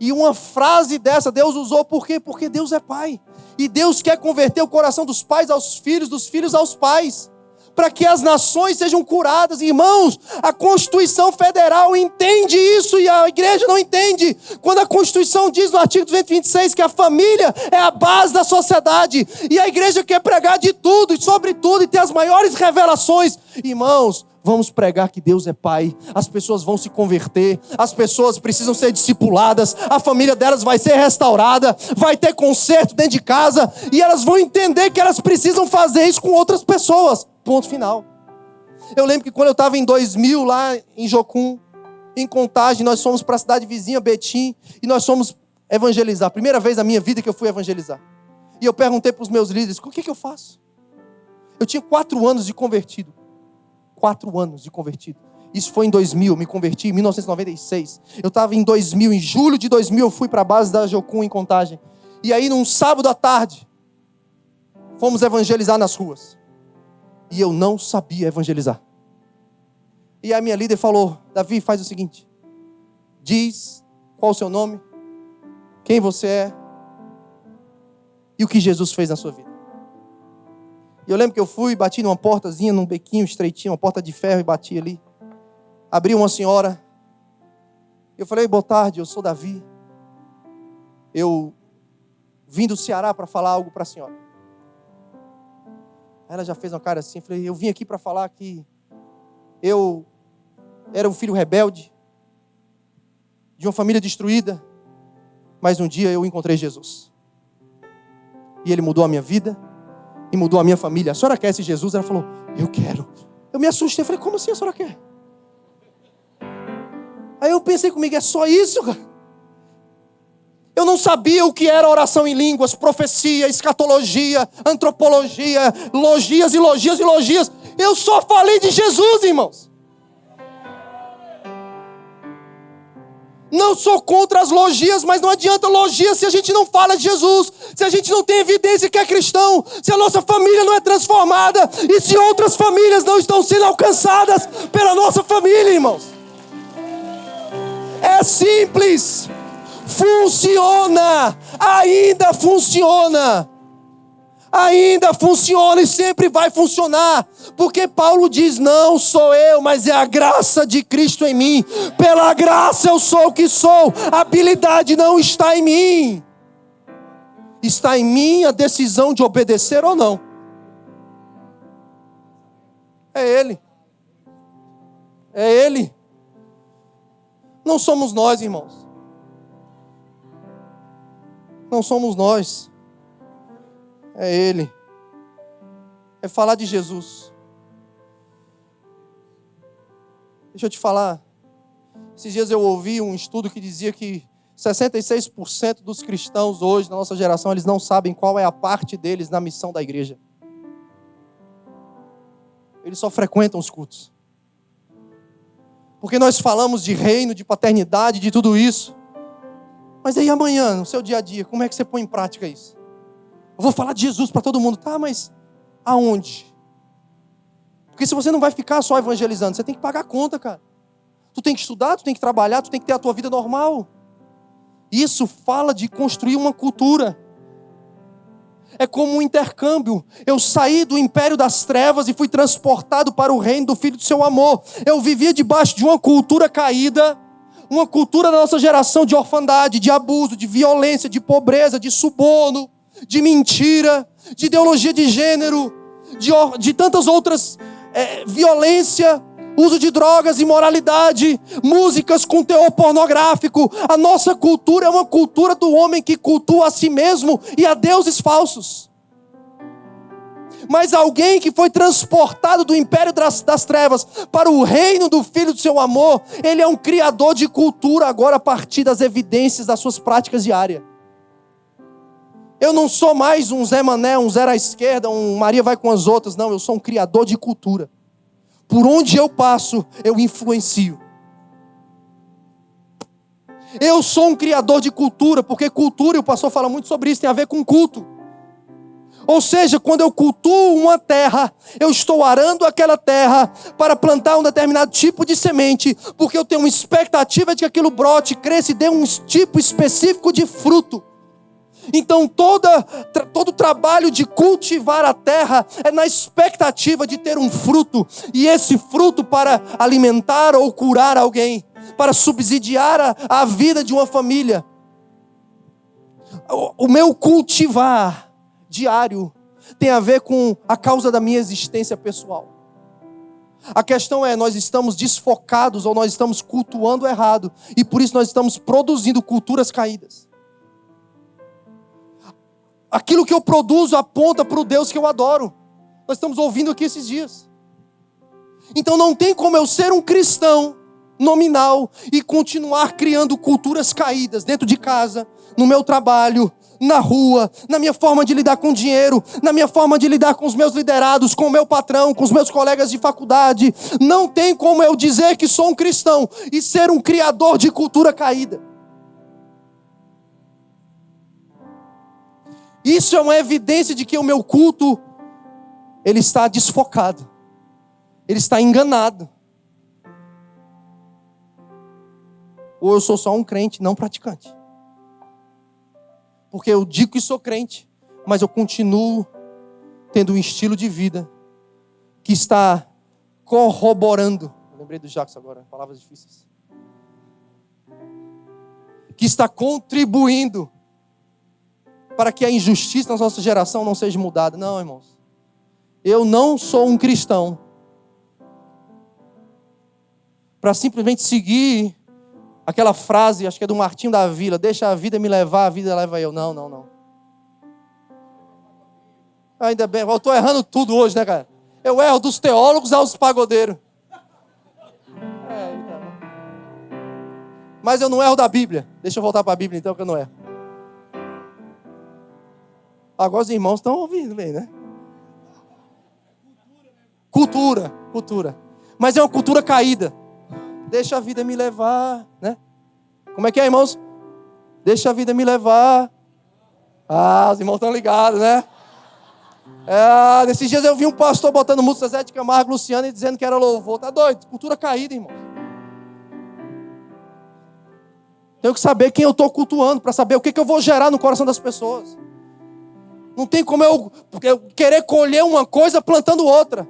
E uma frase dessa Deus usou por quê? Porque Deus é Pai. E Deus quer converter o coração dos pais aos filhos, dos filhos aos pais. Para que as nações sejam curadas. Irmãos, a Constituição Federal entende isso e a igreja não entende. Quando a Constituição diz no artigo 226 que a família é a base da sociedade. E a igreja quer pregar de tudo e sobre tudo e ter as maiores revelações. Irmãos, vamos pregar que Deus é Pai. As pessoas vão se converter. As pessoas precisam ser discipuladas. A família delas vai ser restaurada. Vai ter conserto dentro de casa. E elas vão entender que elas precisam fazer isso com outras pessoas. Ponto final. Eu lembro que quando eu estava em 2000 lá em Jocum, em Contagem, nós fomos para a cidade vizinha, Betim, e nós fomos evangelizar. Primeira vez na minha vida que eu fui evangelizar. E eu perguntei para os meus líderes, o que eu faço? Eu tinha 4 anos de convertido. 4 anos de convertido. Isso foi em 2000, me converti em 1996. Eu estava em 2000, em julho de 2000, eu fui para a base da Jocum em Contagem. E aí, num sábado à tarde, fomos evangelizar nas ruas. E eu não sabia evangelizar. E a minha líder falou, Davi, faz o seguinte. Diz qual o seu nome, quem você é e o que Jesus fez na sua vida. E eu lembro que eu fui, bati numa portazinha, num bequinho estreitinho, uma porta de ferro e bati ali. Abri uma senhora. Eu falei, boa tarde, eu sou Davi. Eu vim do Ceará para falar algo para a senhora. Ela já fez uma cara assim, eu falei, eu vim aqui para falar que eu era um filho rebelde, de uma família destruída, mas um dia eu encontrei Jesus. E Ele mudou a minha vida e mudou a minha família. A senhora quer esse Jesus? Ela falou, eu quero. Eu me assustei, falei, como assim a senhora quer? Aí eu pensei comigo, é só isso, cara? Eu não sabia o que era oração em línguas, profecia, escatologia, antropologia, logias e logias e logias. Eu só falei de Jesus, irmãos. Não sou contra as logias, mas não adianta logia se a gente não fala de Jesus, se a gente não tem evidência que é cristão, se a nossa família não é transformada e se outras famílias não estão sendo alcançadas pela nossa família, irmãos. É simples. Funciona. Ainda funciona. Ainda funciona e sempre vai funcionar, porque Paulo diz, não sou eu, mas é a graça de Cristo em mim, pela graça eu sou o que sou, a habilidade não está em mim, está em mim a decisão de obedecer ou não, é Ele, não somos nós, irmãos, não somos nós. É Ele. É falar de Jesus. Deixa eu te falar. Esses dias eu ouvi um estudo que dizia que 66% dos cristãos hoje, na nossa geração, eles não sabem qual é a parte deles na missão da igreja. Eles só frequentam os cultos. Porque nós falamos de reino, de paternidade, de tudo isso. Mas aí amanhã, no seu dia a dia, como é que você põe em prática isso? Eu vou falar de Jesus para todo mundo. Tá, mas aonde? Porque se você não vai ficar só evangelizando, você tem que pagar a conta, cara. Tu tem que estudar, tu tem que trabalhar, tu tem que ter a tua vida normal. Isso fala de construir uma cultura. É como um intercâmbio. Eu saí do império das trevas e fui transportado para o reino do Filho do seu amor. Eu vivia debaixo de uma cultura caída, uma cultura da nossa geração de orfandade, de abuso, de violência, de pobreza, de suborno, de mentira, de ideologia de gênero, de tantas outras, violência, uso de drogas, imoralidade, músicas com teor pornográfico. A nossa cultura é uma cultura do homem que cultua a si mesmo e a deuses falsos. Mas alguém que foi transportado do império das trevas para o reino do Filho do seu amor, ele é um criador de cultura agora a partir das evidências das suas práticas diárias. Eu não sou mais um Zé Mané, um Zé à esquerda, um Maria vai com as outras. Não, eu sou um criador de cultura. Por onde eu passo, eu influencio. Eu sou um criador de cultura, porque cultura, e o pastor fala muito sobre isso, tem a ver com culto. Ou seja, quando eu cultuo uma terra, eu estou arando aquela terra para plantar um determinado tipo de semente, porque eu tenho uma expectativa de que aquilo brote, cresça e dê um tipo específico de fruto. Então todo trabalho de cultivar a terra é na expectativa de ter um fruto. E esse fruto para alimentar ou curar alguém, para subsidiar a vida de uma família. O meu cultivar diário tem a ver com a causa da minha existência pessoal. A questão é, nós estamos desfocados ou nós estamos cultuando errado. E por isso nós estamos produzindo culturas caídas. Aquilo que eu produzo aponta para o Deus que eu adoro. Nós estamos ouvindo aqui esses dias. Então não tem como eu ser um cristão nominal e continuar criando culturas caídas dentro de casa, no meu trabalho, na rua, na minha forma de lidar com dinheiro, na minha forma de lidar com os meus liderados, com o meu patrão, com os meus colegas de faculdade. Não tem como eu dizer que sou um cristão e ser um criador de cultura caída. Isso é uma evidência de que o meu culto, ele está desfocado. Ele está enganado. Ou eu sou só um crente não praticante. Porque eu digo que sou crente, mas eu continuo tendo um estilo de vida que está corroborando. Eu lembrei do Jacques agora, palavras difíceis. Que está contribuindo para que a injustiça na nossa geração não seja mudada. Não, irmãos. Eu não sou um cristão para simplesmente seguir aquela frase, acho que é do Martinho da Vila, deixa a vida me levar, a vida leva eu. Não, não, não. Ainda bem, eu estou errando tudo hoje, né, cara? Eu erro dos teólogos aos pagodeiros. Mas eu não erro da Bíblia. Deixa eu voltar para a Bíblia então, que eu não erro. Agora os irmãos estão ouvindo bem, né? Cultura. Mas é uma cultura caída. Deixa a vida me levar, né? Como é que é, irmãos? Deixa a vida me levar. Ah, os irmãos estão ligados, né? Nesses dias eu vi um pastor botando música Zé de Camargo, Luciano e dizendo que era louvor. Tá doido? Cultura caída, irmão. Tenho que saber quem eu estou cultuando para saber o que eu vou gerar no coração das pessoas. Não tem como eu querer colher uma coisa plantando outra.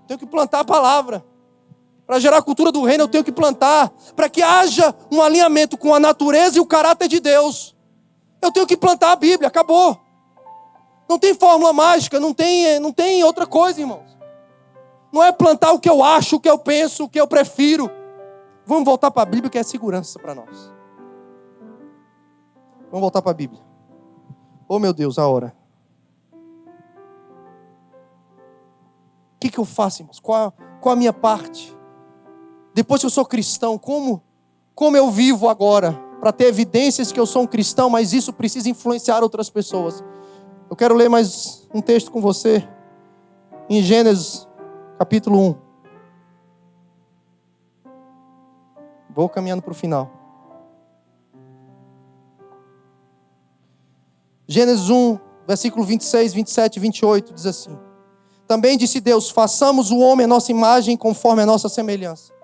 Tenho que plantar a palavra. Para gerar a cultura do reino eu tenho que plantar. Para que haja um alinhamento com a natureza e o caráter de Deus. Eu tenho que plantar a Bíblia, acabou. Não tem fórmula mágica, não tem outra coisa, irmãos. Não é plantar o que eu acho, o que eu penso, o que eu prefiro. Vamos voltar para a Bíblia, que é segurança para nós. Vamos voltar para a Bíblia. Oh, meu Deus, a hora. O que eu faço, irmãos? Qual a minha parte? Depois que eu sou cristão, como eu vivo agora? Para ter evidências que eu sou um cristão, mas isso precisa influenciar outras pessoas. Eu quero ler mais um texto com você. Em Gênesis, capítulo 1. Vou caminhando para o final. Gênesis 1, versículo 26, 27 e 28, diz assim: Também disse Deus, façamos o homem a nossa imagem conforme a nossa semelhança.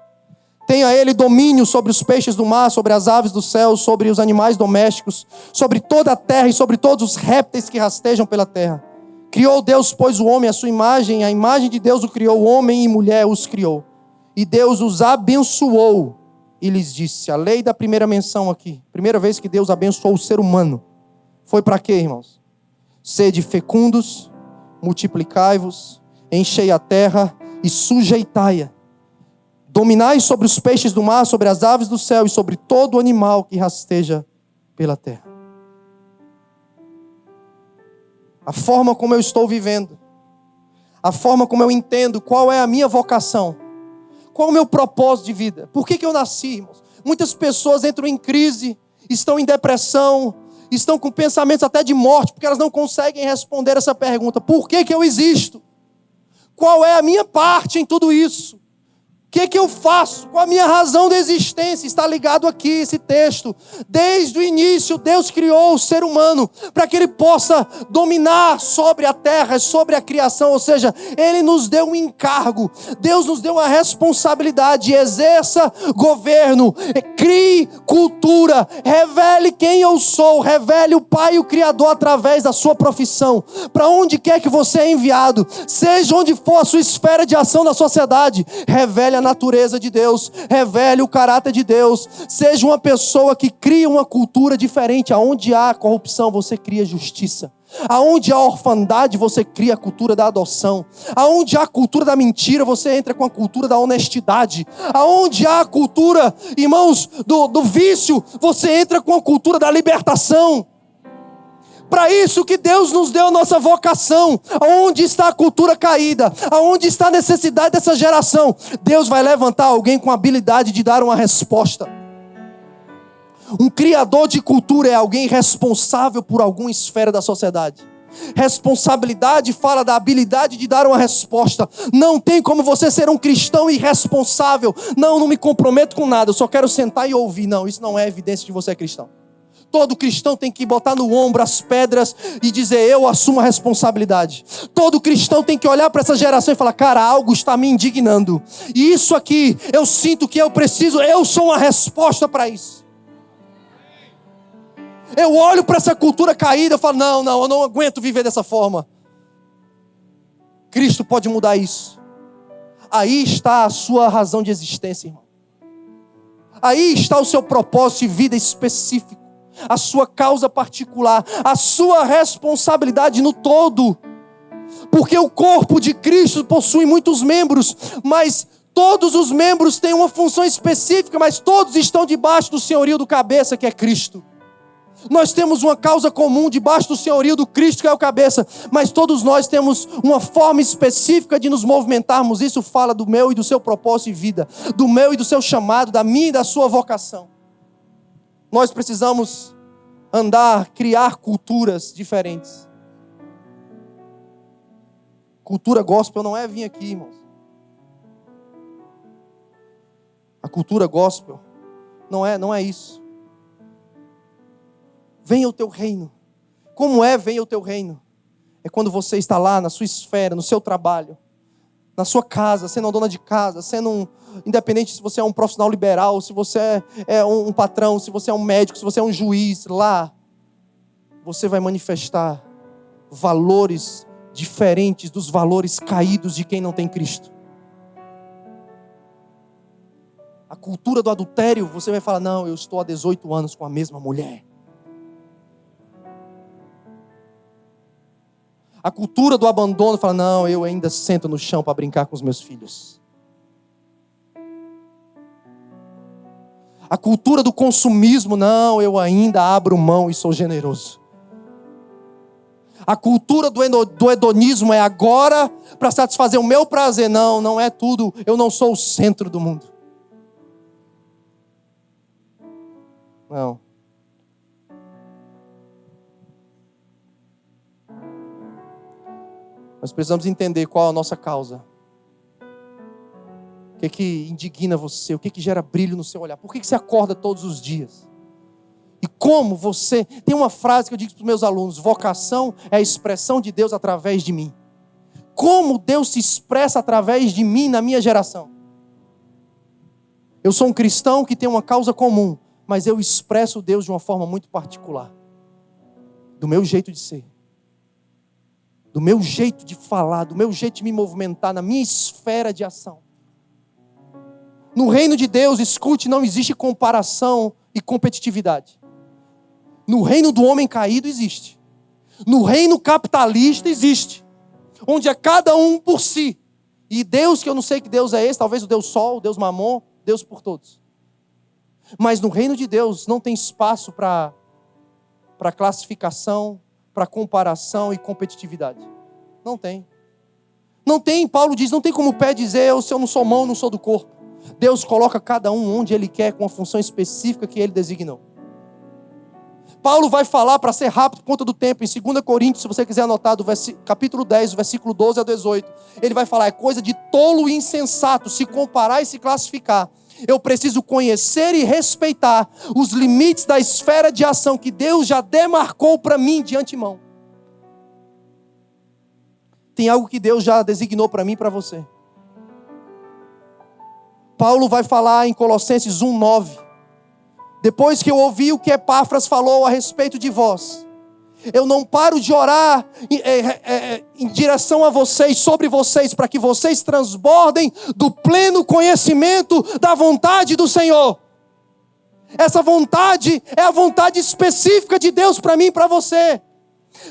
Tenha ele domínio sobre os peixes do mar, sobre as aves do céu, sobre os animais domésticos, sobre toda a terra e sobre todos os répteis que rastejam pela terra. Criou Deus, pois, o homem à sua imagem, a imagem de Deus o criou, homem e mulher os criou. E Deus os abençoou e lhes disse, a lei da primeira menção aqui, primeira vez que Deus abençoou o ser humano, foi para quê, irmãos? Sede fecundos, multiplicai-vos, enchei a terra e sujeitai-a. Dominai sobre os peixes do mar, sobre as aves do céu e sobre todo animal que rasteja pela terra. A forma como eu estou vivendo, a forma como eu entendo qual é a minha vocação, qual é o meu propósito de vida, por que eu nasci, irmãos? Muitas pessoas entram em crise, estão em depressão, estão com pensamentos até de morte, porque elas não conseguem responder essa pergunta: por que eu existo? Qual é a minha parte em tudo isso? O que eu faço? Qual a minha razão de existência? Está ligado aqui esse texto. Desde o início, Deus criou o ser humano para que ele possa dominar sobre a terra, sobre a criação. Ou seja, Ele nos deu um encargo. Deus nos deu uma responsabilidade. Exerça governo, crie cultura, revele quem eu sou, revele o Pai, o Criador, através da sua profissão. Para onde quer que você é enviado, seja onde for a sua esfera de ação na sociedade, revele a natureza de Deus, revele o caráter de Deus. Seja uma pessoa que cria uma cultura diferente. Aonde há corrupção, você cria justiça. Aonde há orfandade, você cria a cultura da adoção. Aonde há a cultura da mentira, você entra com a cultura da honestidade. Aonde há a cultura, irmãos, do vício, você entra com a cultura da libertação. Para isso que Deus nos deu a nossa vocação. Aonde está a cultura caída? Aonde está a necessidade dessa geração? Deus vai levantar alguém com a habilidade de dar uma resposta. Um criador de cultura é alguém responsável por alguma esfera da sociedade. Responsabilidade fala da habilidade de dar uma resposta. Não tem como você ser um cristão irresponsável. Não me comprometo com nada, eu só quero sentar e ouvir. Não, isso não é evidência de que você é cristão. Todo cristão tem que botar no ombro as pedras e dizer, eu assumo a responsabilidade. Todo cristão tem que olhar para essa geração e falar, cara, algo está me indignando. E isso aqui, eu sinto que eu preciso, eu sou uma resposta para isso. Eu olho para essa cultura caída e falo, não, eu não aguento viver dessa forma. Cristo pode mudar isso. Aí está a sua razão de existência, irmão. Aí está o seu propósito de vida específico. A sua causa particular, a sua responsabilidade no todo. Porque o corpo de Cristo possui muitos membros, mas todos os membros têm uma função específica, mas todos estão debaixo do senhorio do cabeça, que é Cristo. Nós temos uma causa comum debaixo do senhorio do Cristo, que é o cabeça, mas todos nós temos uma forma específica de nos movimentarmos. Isso fala do meu e do seu propósito de vida, do meu e do seu chamado, da minha e da sua vocação. Nós precisamos criar culturas diferentes. Cultura gospel não é vir aqui, irmãos. A cultura gospel Não é isso. Venha o teu reino. Como venha o teu reino? É quando você está lá na sua esfera, no seu trabalho, na sua casa, sendo uma dona de casa, independente se você é um profissional liberal, se você é um patrão, se você é um médico, se você é um juiz, lá você vai manifestar valores diferentes dos valores caídos de quem não tem Cristo. A cultura do adultério, você vai falar, não, eu estou há 18 anos com a mesma mulher. A cultura do abandono fala, não, eu ainda sento no chão para brincar com os meus filhos. A cultura do consumismo, não, eu ainda abro mão e sou generoso. A cultura do hedonismo é agora para satisfazer o meu prazer. Não é tudo, eu não sou o centro do mundo. Não. Nós precisamos entender qual é a nossa causa. O que indigna você? O que gera brilho no seu olhar? Por que você acorda todos os dias? E como você... Tem uma frase que eu digo para os meus alunos: vocação é a expressão de Deus através de mim. Como Deus se expressa através de mim na minha geração? Eu sou um cristão que tem uma causa comum, mas eu expresso Deus de uma forma muito particular. Do meu jeito de ser. Do meu jeito de falar, do meu jeito de me movimentar, na minha esfera de ação. No reino de Deus, escute, não existe comparação e competitividade. No reino do homem caído existe. No reino capitalista existe. Onde é cada um por si. E Deus, que eu não sei que Deus é esse, talvez o Deus Sol, o Deus Mamon, Deus por todos. Mas no reino de Deus não tem espaço para classificação, para comparação e competitividade. Não tem. Não tem, Paulo diz, não tem como o pé dizer, se eu não sou mão, eu não sou do corpo. Deus coloca cada um onde Ele quer, com a função específica que Ele designou. Paulo vai falar, para ser rápido por conta do tempo, em 2 Coríntios, se você quiser anotar, capítulo 10, versículo 12 a 18, ele vai falar, é coisa de tolo e insensato se comparar e se classificar. Eu preciso conhecer e respeitar os limites da esfera de ação que Deus já demarcou para mim de antemão. Tem algo que Deus já designou para mim e para você. Paulo vai falar em Colossenses 1:9. Depois que eu ouvi o que Epáfras falou a respeito de vós, eu não paro de orar em direção a vocês, sobre vocês, para que vocês transbordem do pleno conhecimento da vontade do Senhor. Essa vontade é a vontade específica de Deus para mim e para você.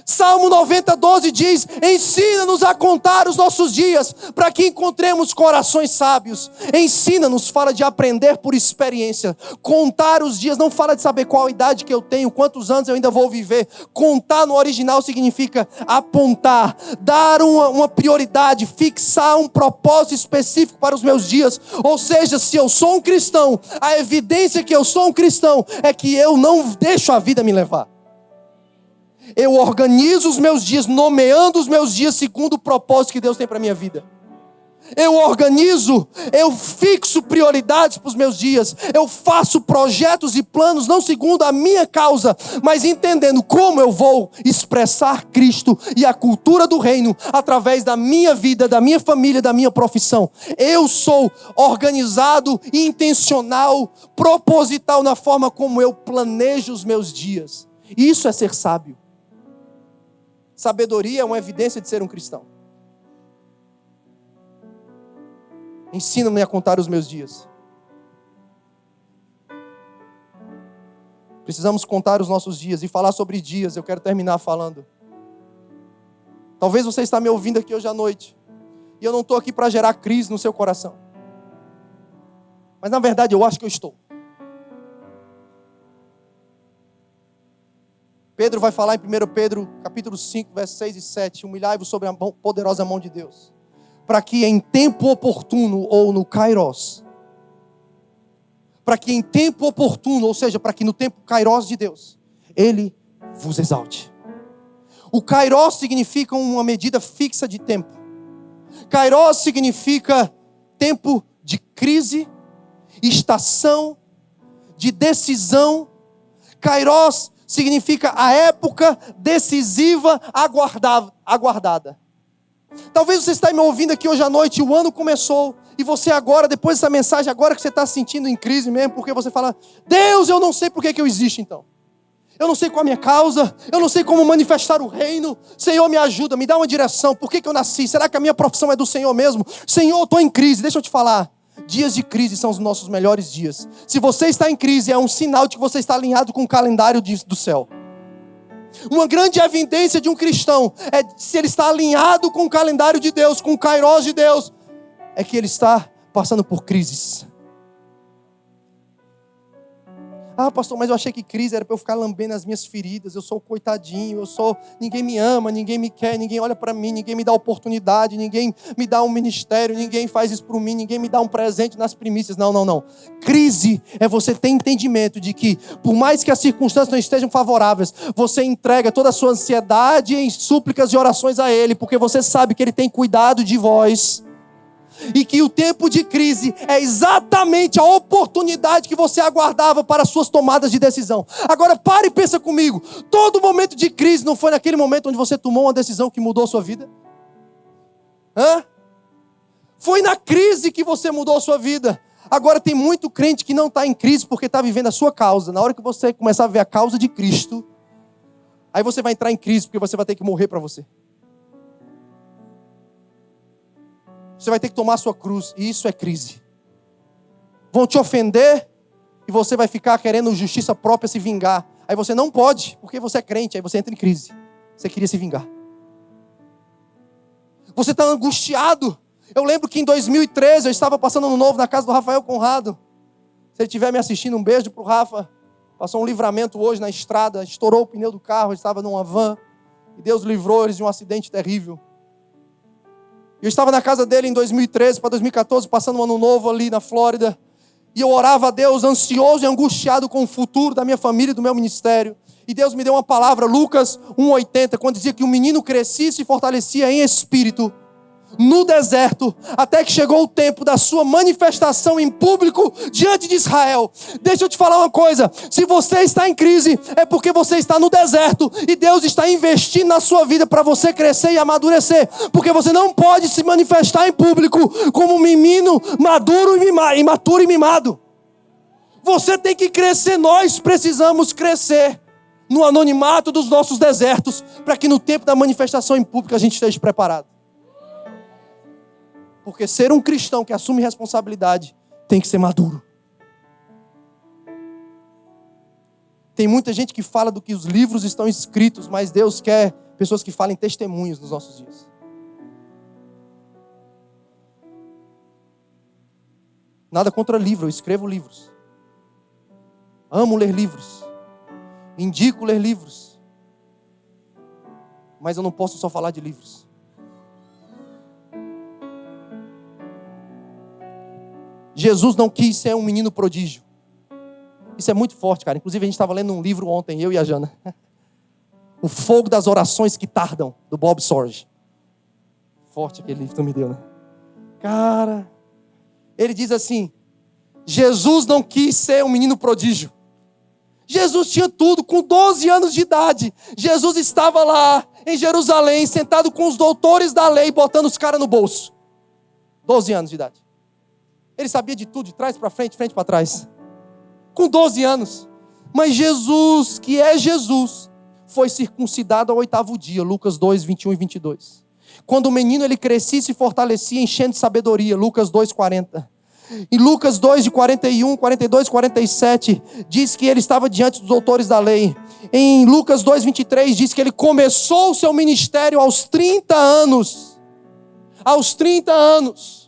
Salmo 90:12 diz, ensina-nos a contar os nossos dias, para que encontremos corações sábios. Ensina-nos, fala de aprender por experiência. Contar os dias, não fala de saber qual a idade que eu tenho, quantos anos eu ainda vou viver. Contar no original significa apontar, dar uma prioridade, fixar um propósito específico para os meus dias. Ou seja, se eu sou um cristão, a evidência que eu sou um cristão é que eu não deixo a vida me levar. Eu organizo os meus dias, nomeando os meus dias segundo o propósito que Deus tem para a minha vida. Eu organizo, eu fixo prioridades para os meus dias. Eu faço projetos e planos, não segundo a minha causa, mas entendendo como eu vou expressar Cristo e a cultura do reino através da minha vida, da minha família, da minha profissão. Eu sou organizado, intencional, proposital na forma como eu planejo os meus dias. Isso é ser sábio. Sabedoria é uma evidência de ser um cristão. Ensina-me a contar os meus dias. Precisamos contar os nossos dias. E falar sobre dias, eu quero terminar falando. Talvez você está me ouvindo aqui hoje à noite. E eu não estou aqui para gerar crise no seu coração. Mas na verdade eu acho que eu estou. Pedro vai falar em 1 Pedro, capítulo 5, versos 6 e 7. Humilhai-vos sobre a poderosa mão de Deus, para que em tempo oportuno, ou no kairos, para que em tempo oportuno, ou seja, para que no tempo kairos de Deus, Ele vos exalte. O kairos significa uma medida fixa de tempo. Kairos significa tempo de crise, estação de decisão. Kairos significa a época decisiva aguardada. Talvez você está me ouvindo aqui hoje à noite, o ano começou, e você agora, depois dessa mensagem, agora que você está se sentindo em crise mesmo, porque você fala, Deus, eu não sei por que eu existo então. Eu não sei qual a minha causa, eu não sei como manifestar o reino. Senhor, me ajuda, me dá uma direção. Por que eu nasci? Será que a minha profissão é do Senhor mesmo? Senhor, eu estou em crise. Deixa eu te falar. Dias de crise são os nossos melhores dias. Se você está em crise, é um sinal de que você está alinhado com o calendário do céu. Uma grande evidência de um cristão é se ele está alinhado com o calendário de Deus, com o Kairos de Deus, é que ele está passando por crises. Ah, pastor, mas eu achei que crise era para eu ficar lambendo as minhas feridas. Eu sou o coitadinho, ninguém me ama, ninguém me quer, ninguém olha para mim, ninguém me dá oportunidade, ninguém me dá um ministério, ninguém faz isso por mim, ninguém me dá um presente nas primícias. Não. Crise é você ter entendimento de que, por mais que as circunstâncias não estejam favoráveis, você entrega toda a sua ansiedade em súplicas e orações a Ele, porque você sabe que Ele tem cuidado de vós. E que o tempo de crise é exatamente a oportunidade que você aguardava para as suas tomadas de decisão. Agora pare e pensa comigo. Todo momento de crise não foi naquele momento onde você tomou uma decisão que mudou a sua vida? Foi na crise que você mudou a sua vida. Agora tem muito crente que não está em crise porque está vivendo a sua causa. Na hora que você começar a ver a causa de Cristo, aí você vai entrar em crise porque você vai ter que morrer para você. Você vai ter que tomar a sua cruz. E isso é crise. Vão te ofender e você vai ficar querendo justiça própria, se vingar. Aí você não pode, porque você é crente. Aí você entra em crise. Você queria se vingar. Você está angustiado. Eu lembro que em 2013 eu estava passando ano novo na casa do Rafael Conrado. Se ele estiver me assistindo, um beijo para o Rafa. Passou um livramento hoje na estrada. Estourou o pneu do carro. Ele estava numa van. E Deus livrou eles de um acidente terrível. Eu estava na casa dele em 2013 para 2014, passando um ano novo ali na Flórida. E eu orava a Deus, ansioso e angustiado com o futuro da minha família e do meu ministério. E Deus me deu uma palavra, Lucas 1,80, quando dizia que o menino crescia e se fortalecia em espírito, no deserto, até que chegou o tempo da sua manifestação em público diante de Israel. Deixa eu te falar uma coisa, se você está em crise, é porque você está no deserto, e Deus está investindo na sua vida para você crescer e amadurecer, porque você não pode se manifestar em público como um menino maduro e imaturo e mimado. Você tem que crescer, nós precisamos crescer no anonimato dos nossos desertos, para que no tempo da manifestação em público a gente esteja preparado. Porque ser um cristão que assume responsabilidade tem que ser maduro. Tem muita gente que fala do que os livros estão escritos, mas Deus quer pessoas que falem testemunhos nos nossos dias. Nada contra livro, eu escrevo livros. Amo ler livros. Indico ler livros. Mas eu não posso só falar de livros. Jesus não quis ser um menino prodígio. Isso é muito forte, cara. Inclusive a gente estava lendo um livro ontem, eu e a Jana. O Fogo das Orações que Tardam, do Bob Sorge. Forte aquele livro que tu me deu, né? Cara, ele diz assim, Jesus não quis ser um menino prodígio. Jesus tinha tudo, com 12 anos de idade. Jesus estava lá em Jerusalém, sentado com os doutores da lei, botando os caras no bolso. 12 anos de idade. Ele sabia de tudo, de trás para frente, frente para trás. Com 12 anos. Mas Jesus, que é Jesus, foi circuncidado ao 8º dia. Lucas 2, 21 e 22. Quando o menino ele crescia e se fortalecia, enchendo de sabedoria. Lucas 2, 40. Em Lucas 2, de 41, 42, 47, diz que ele estava diante dos doutores da lei. Em Lucas 2, 23, diz que ele começou o seu ministério aos 30 anos. Aos 30 anos.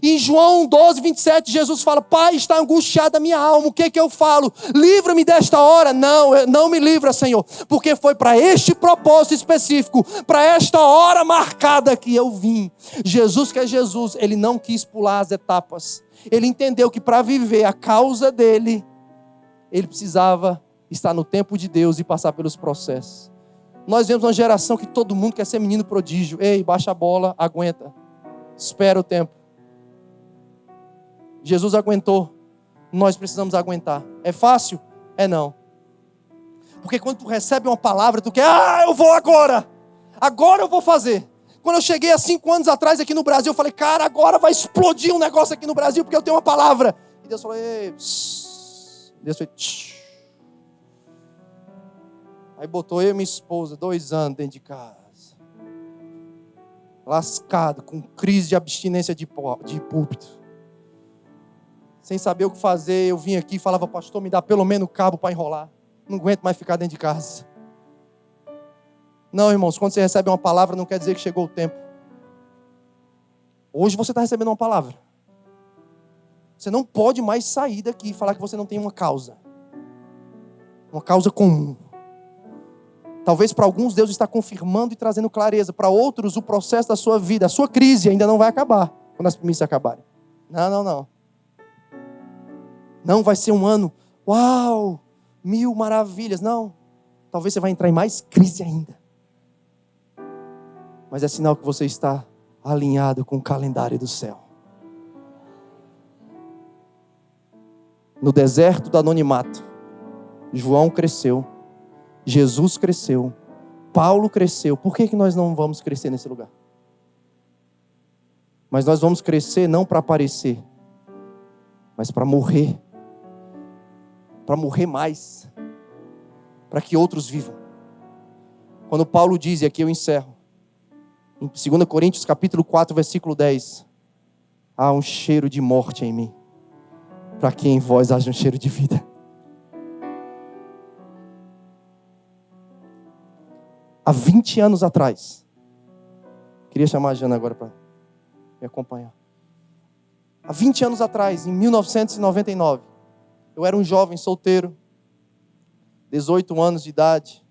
Em João 12, 27, Jesus fala, Pai, está angustiada a minha alma, o que eu falo? Livra-me desta hora. Não me livra, Senhor, porque foi para este propósito específico, para esta hora marcada que eu vim. Jesus, que é Jesus, ele não quis pular as etapas. Ele entendeu que para viver a causa dele, ele precisava estar no tempo de Deus e passar pelos processos. Nós vemos uma geração que todo mundo quer ser menino prodígio. Ei, baixa a bola, aguenta. Espera o tempo. Jesus aguentou nós precisamos aguentar. É fácil? É não. Porque quando tu recebe uma palavra, tu quer, eu vou agora. Agora eu vou fazer. Quando eu cheguei há 5 anos atrás aqui no Brasil, eu falei, cara, agora vai explodir um negócio aqui no Brasil, porque eu tenho uma palavra. E Deus falou, ei, Deus foi, aí botou eu e minha esposa, 2 anos dentro de casa. Lascado, com crise de abstinência de púlpito. Sem saber o que fazer, eu vim aqui e falava, pastor, me dá pelo menos cabo para enrolar. Não aguento mais ficar dentro de casa. Não, irmãos, quando você recebe uma palavra, não quer dizer que chegou o tempo. Hoje você está recebendo uma palavra. Você não pode mais sair daqui e falar que você não tem uma causa. Uma causa comum. Talvez para alguns Deus está confirmando e trazendo clareza. Para outros, o processo da sua vida, a sua crise ainda não vai acabar quando as primícias acabarem. Não. Não vai ser um ano, uau, 1000 maravilhas. Não. Talvez você vai entrar em mais crise ainda. Mas é sinal que você está alinhado com o calendário do céu. No deserto do anonimato, João cresceu, Jesus cresceu, Paulo cresceu. Por que nós não vamos crescer nesse lugar? Mas nós vamos crescer não para aparecer, mas para morrer. Para morrer mais. Para que outros vivam. Quando Paulo diz, e aqui eu encerro, em 2 Coríntios capítulo 4, versículo 10. Há um cheiro de morte em mim, para que em vós haja um cheiro de vida. Há 20 anos atrás, queria chamar a Jana agora para me acompanhar. Há 20 anos atrás, em 1999, eu era um jovem solteiro, 18 anos de idade,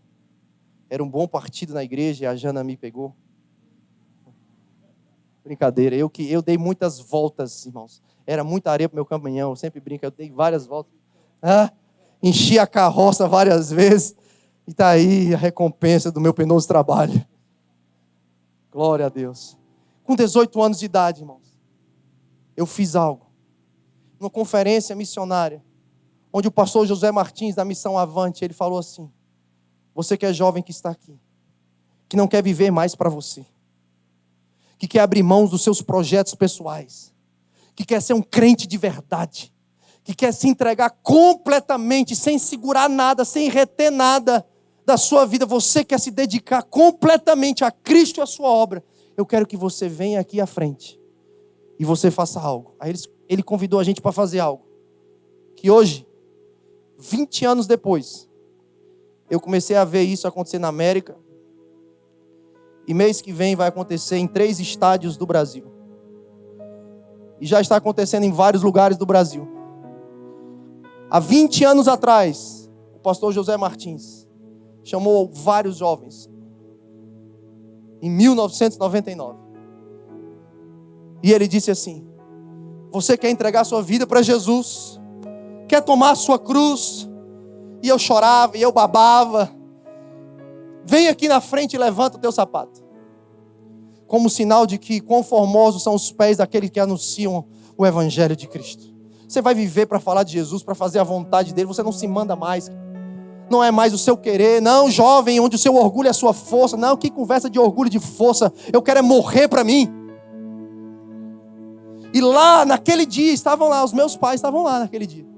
era um bom partido na igreja e a Jana me pegou. Brincadeira, eu dei muitas voltas, irmãos. Era muita areia para o meu caminhão, eu sempre brinco, eu dei várias voltas. Enchi a carroça várias vezes. E está aí a recompensa do meu penoso trabalho. Glória a Deus. Com 18 anos de idade, irmãos, eu fiz algo. Numa conferência missionária, onde o pastor José Martins, da Missão Avante, ele falou assim, você que é jovem que está aqui, que não quer viver mais para você, que quer abrir mãos dos seus projetos pessoais, que quer ser um crente de verdade, que quer se entregar completamente, sem segurar nada, sem reter nada da sua vida, você quer se dedicar completamente a Cristo e a sua obra, eu quero que você venha aqui à frente e você faça algo. Aí ele convidou a gente para fazer algo, que hoje, 20 anos depois, eu comecei a ver isso acontecer na América, e mês que vem vai acontecer em 3 estádios do Brasil. E já está acontecendo em vários lugares do Brasil. Há 20 anos atrás, o pastor José Martins chamou vários jovens. Em 1999. E ele disse assim, você quer entregar sua vida para Jesus? Quer tomar a sua cruz? E eu chorava, e eu babava. Vem aqui na frente e levanta o teu sapato. Como sinal de que quão formosos são os pés daqueles que anunciam o Evangelho de Cristo. Você vai viver para falar de Jesus, para fazer a vontade dele. Você não se manda mais. Não é mais o seu querer. Não, jovem, onde o seu orgulho é a sua força. Não, que conversa de orgulho e de força. Eu quero é morrer para mim. E lá, naquele dia, estavam lá, os meus pais estavam lá naquele dia.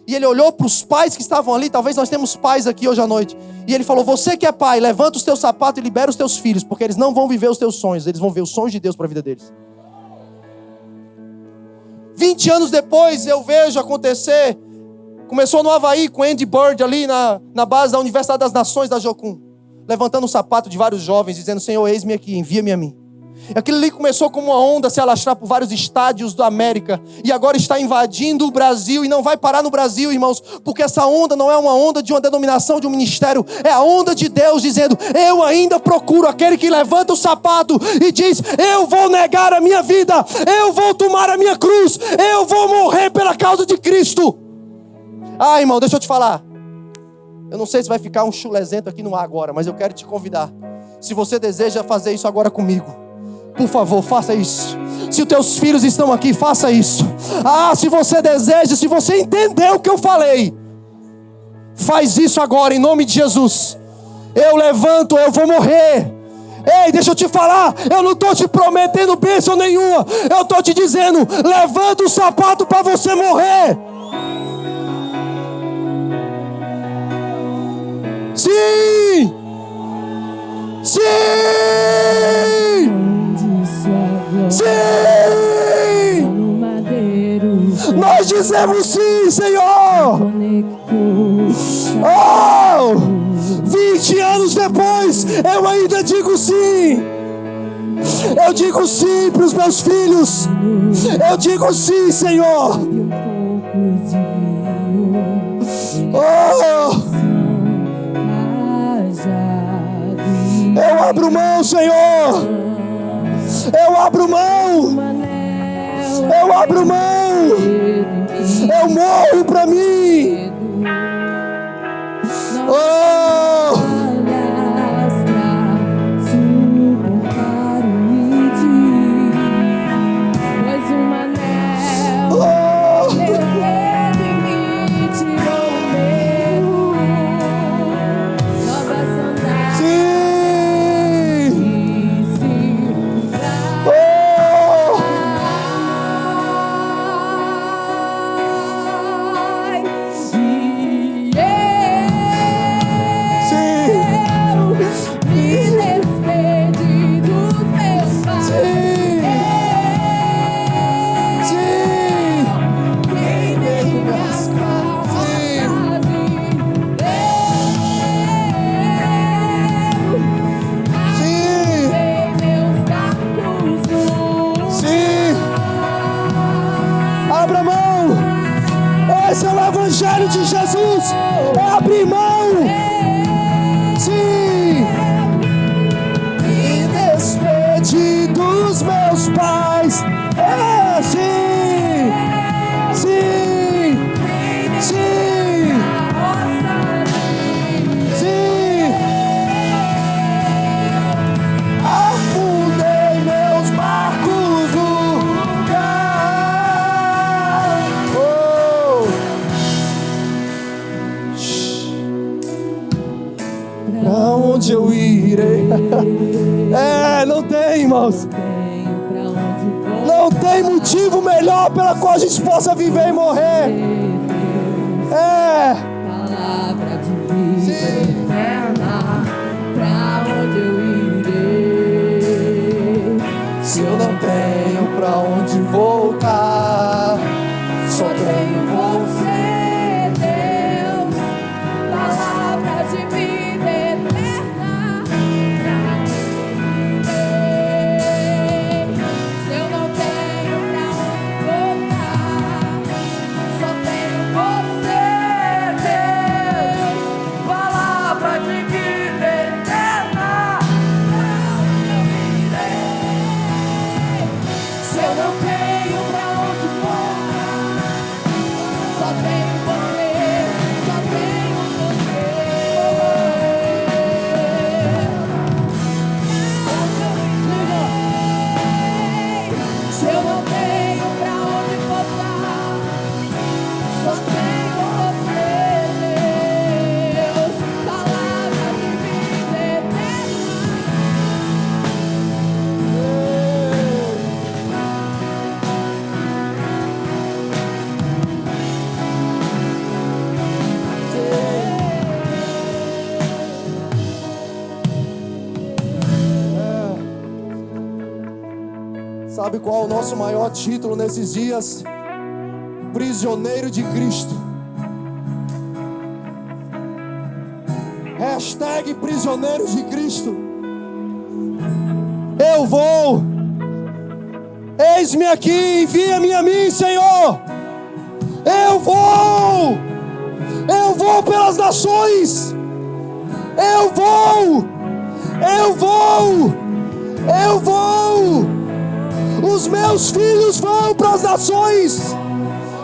E ele olhou para os pais que estavam ali, talvez nós temos pais aqui hoje à noite. E ele falou, você que é pai, levanta os teus sapatos e libera os teus filhos, porque eles não vão viver os teus sonhos, eles vão ver os sonhos de Deus para a vida deles. 20 anos depois eu vejo acontecer, começou no Havaí com Andy Bird ali na base da Universidade das Nações da Jocum, levantando o sapato de vários jovens, dizendo, Senhor, eis-me aqui, envia-me a mim. Aquilo ali começou como uma onda a se alastrar por vários estádios da América. E agora está invadindo o Brasil. E não vai parar no Brasil, irmãos. Porque essa onda não é uma onda de uma denominação, de um ministério. É a onda de Deus dizendo, eu ainda procuro aquele que levanta o sapato e diz, eu vou negar a minha vida. Eu vou tomar a minha cruz. Eu vou morrer pela causa de Cristo. Ah, irmão, deixa eu te falar. Eu não sei se vai ficar um chulezento aqui no ar agora, mas eu quero te convidar. Se você deseja fazer isso agora comigo, por favor, faça isso. Se os teus filhos estão aqui, faça isso. Se você deseja, se você entendeu o que eu falei, faz isso agora em nome de Jesus. Eu levanto, eu vou morrer. Ei, deixa eu te falar, eu não estou te prometendo bênção nenhuma. Eu estou te dizendo, levanta o sapato para você morrer. Sim! Sim! Sim! Nós dizemos sim, Senhor! 20 anos depois, eu ainda digo sim. Eu digo sim para os meus filhos. Eu digo sim, Senhor. Eu abro mão, Senhor. Eu abro mão. Eu abro mão. Eu morro para mim. Esse é o Evangelho de Jesus. É abrir mão. Sim. Me despedi dos meus pais. Sim. Sim. Sim. Sim. Afundei meus barcos no lugar. Pra onde eu irei? Não tem, irmãos. Não tem motivo melhor pela qual a gente possa viver e morrer.
Palavra de vida eterna. Pra onde eu irei?
Se eu não tenho pra onde voltar, só tenho
você, Deus. Palavra de vida eterna. Pra onde eu irei? Se eu não tenho pra onde voltar, só tenho você, Deus. Palavra de vida eterna. Pra onde eu irei? Se eu não tenho pra onde voltar, só tenho você, só tenho você. Se eu não tenho pra onde voltar, só tenho você, Deus. Palavra de vida eterna.
Sabe qual é o nosso maior título nesses dias? Prisioneiro de Cristo. Hashtag prisioneiros de Cristo. Eu vou. Eis-me aqui, envia-me a mim, Senhor. Eu vou. Eu vou pelas nações. Eu vou. Eu vou. Eu vou. Os meus filhos vão para as nações.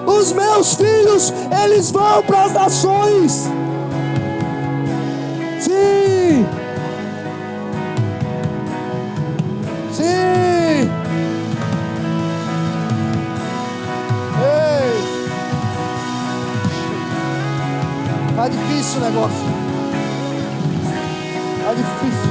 Os meus filhos, eles vão para as nações. Sim. Sim. Tá difícil o negócio. Tá difícil.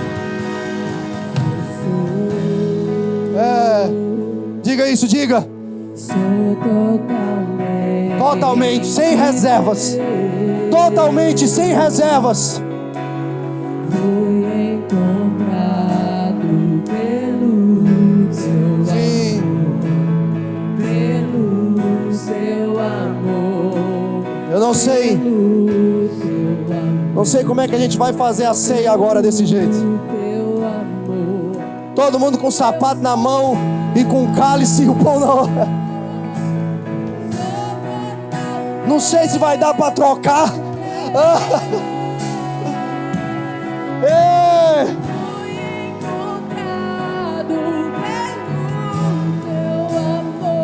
Diga isso, diga.
Sou totalmente,
Totalmente, sem reservas. Totalmente, sem reservas.
fui encontrado pelo seu
Sim.
amor, pelo seu amor,
Eu não sei.
pelo seu amor,
Não sei como é que a gente vai fazer a ceia agora desse jeito.
teu amor.
Todo mundo com o sapato na mão e com o cálice e o pão na hora. Não sei se vai dar para trocar. Ei!
Fui encontrado pelo teu amor.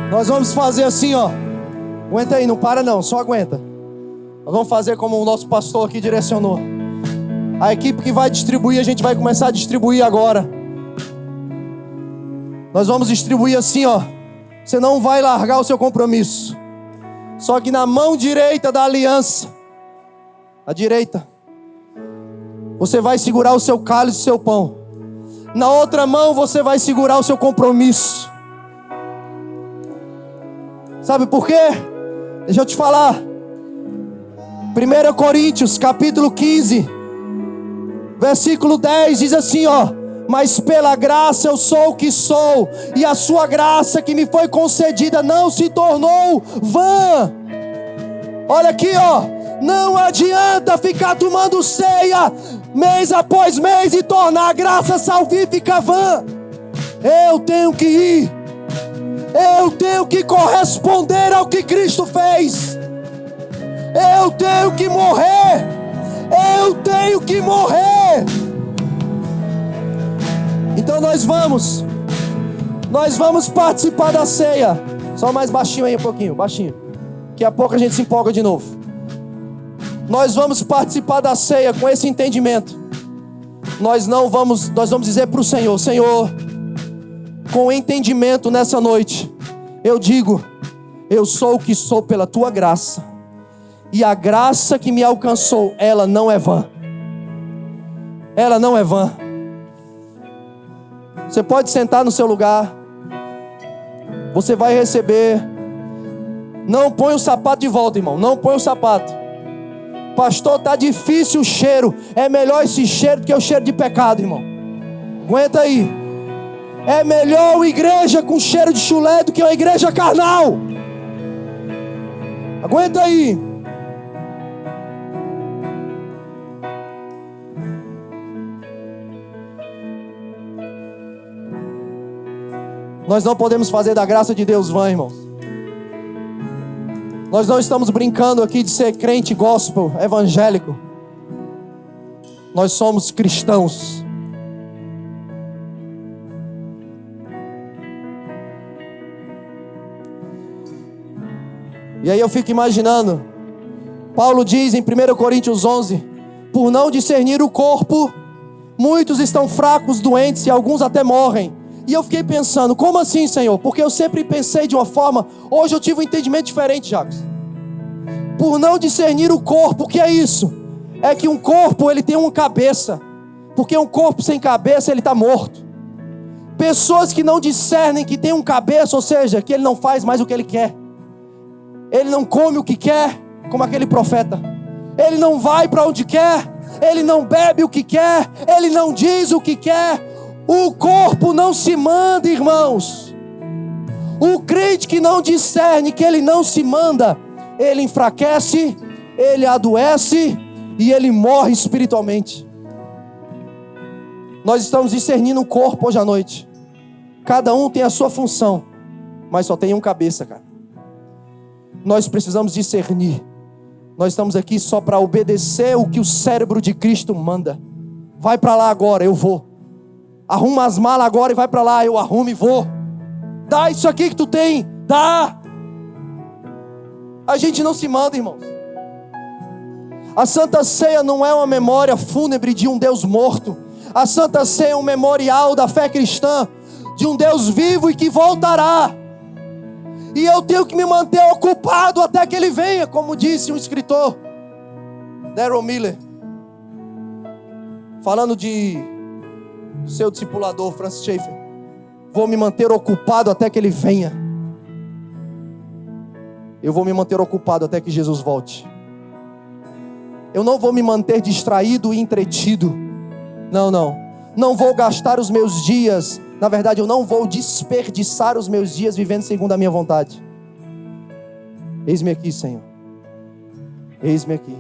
Nós vamos fazer assim, ó. Aguenta aí, não para não, só aguenta. Nós vamos fazer como o nosso pastor aqui direcionou. A equipe que vai distribuir, a gente vai começar a distribuir agora. Nós vamos distribuir assim, ó. Você não vai largar o seu compromisso. Só que na mão direita da aliança, a direita, você vai segurar o seu cálice e o seu pão. Na outra mão você vai segurar o seu compromisso. Sabe por quê? Deixa eu te falar. 1 Coríntios capítulo 15 versículo 10 diz assim, ó: mas pela graça eu sou o que sou, e a sua graça que me foi concedida não se tornou vã. Olha aqui, ó. Não adianta ficar tomando ceia mês após mês e tornar a graça salvífica vã. Eu tenho que ir. Eu tenho que corresponder ao que Cristo fez. Eu tenho que morrer. Eu tenho que morrer. Então nós vamos participar da ceia. Só mais baixinho aí um pouquinho, baixinho. Daqui a pouco a gente se empolga de novo. Nós vamos participar da ceia com esse entendimento. Nós vamos dizer para o Senhor: Senhor, com entendimento nessa noite, eu digo, eu sou o que sou pela tua graça. E a graça que me alcançou, ela não é vã. Ela não é vã. Você pode sentar no seu lugar. Você vai receber. Não põe o sapato de volta, irmão. Não põe o sapato. Pastor, tá difícil o cheiro. É melhor esse cheiro do que o cheiro de pecado, irmão. Aguenta aí. É melhor uma igreja com cheiro de chulé do que uma igreja carnal. Aguenta aí. Nós não podemos fazer da graça de Deus vã, irmãos. Nós não estamos brincando aqui de ser crente gospel, evangélico. Nós somos cristãos. E aí eu fico imaginando, Paulo diz em 1 Coríntios 11, por não discernir o corpo, muitos estão fracos, doentes e alguns até morrem. E eu fiquei pensando, como assim, Senhor? Porque eu sempre pensei de uma forma, hoje eu tive um entendimento diferente, Jacques. Por não discernir o corpo, o que é isso? É que um corpo, ele tem uma cabeça. Porque um corpo sem cabeça, ele está morto. Pessoas que não discernem que tem um cabeça, ou seja, que ele não faz mais o que ele quer. Ele não come o que quer, como aquele profeta. Ele não vai para onde quer. Ele não bebe o que quer. Ele não diz o que quer. O corpo não se manda, irmãos. O crente que não discerne que ele não se manda, ele enfraquece, ele adoece e ele morre espiritualmente. Nós estamos discernindo o corpo hoje à noite. Cada um tem a sua função, mas só tem um cabeça, cara. Nós precisamos discernir. Nós estamos aqui só para obedecer o que o cérebro de Cristo manda. Vai para lá agora, eu vou. Arruma as malas agora e vai para lá, eu arrumo e vou. Dá isso aqui que tu tem, dá. A gente não se manda, irmãos. A Santa Ceia não é uma memória fúnebre de um Deus morto. A Santa Ceia é um memorial da fé cristã, de um Deus vivo e que voltará. E eu tenho que me manter ocupado até que Ele venha, como disse um escritor, Darrell Miller, falando de seu discipulador, Francis Schaeffer. Vou me manter ocupado até que Ele venha. Eu vou me manter ocupado até que Jesus volte. Eu não vou me manter distraído e entretido. Não vou gastar os meus dias. Na verdade, eu não vou desperdiçar os meus dias vivendo segundo a minha vontade. Eis-me aqui, Senhor. Eis-me aqui.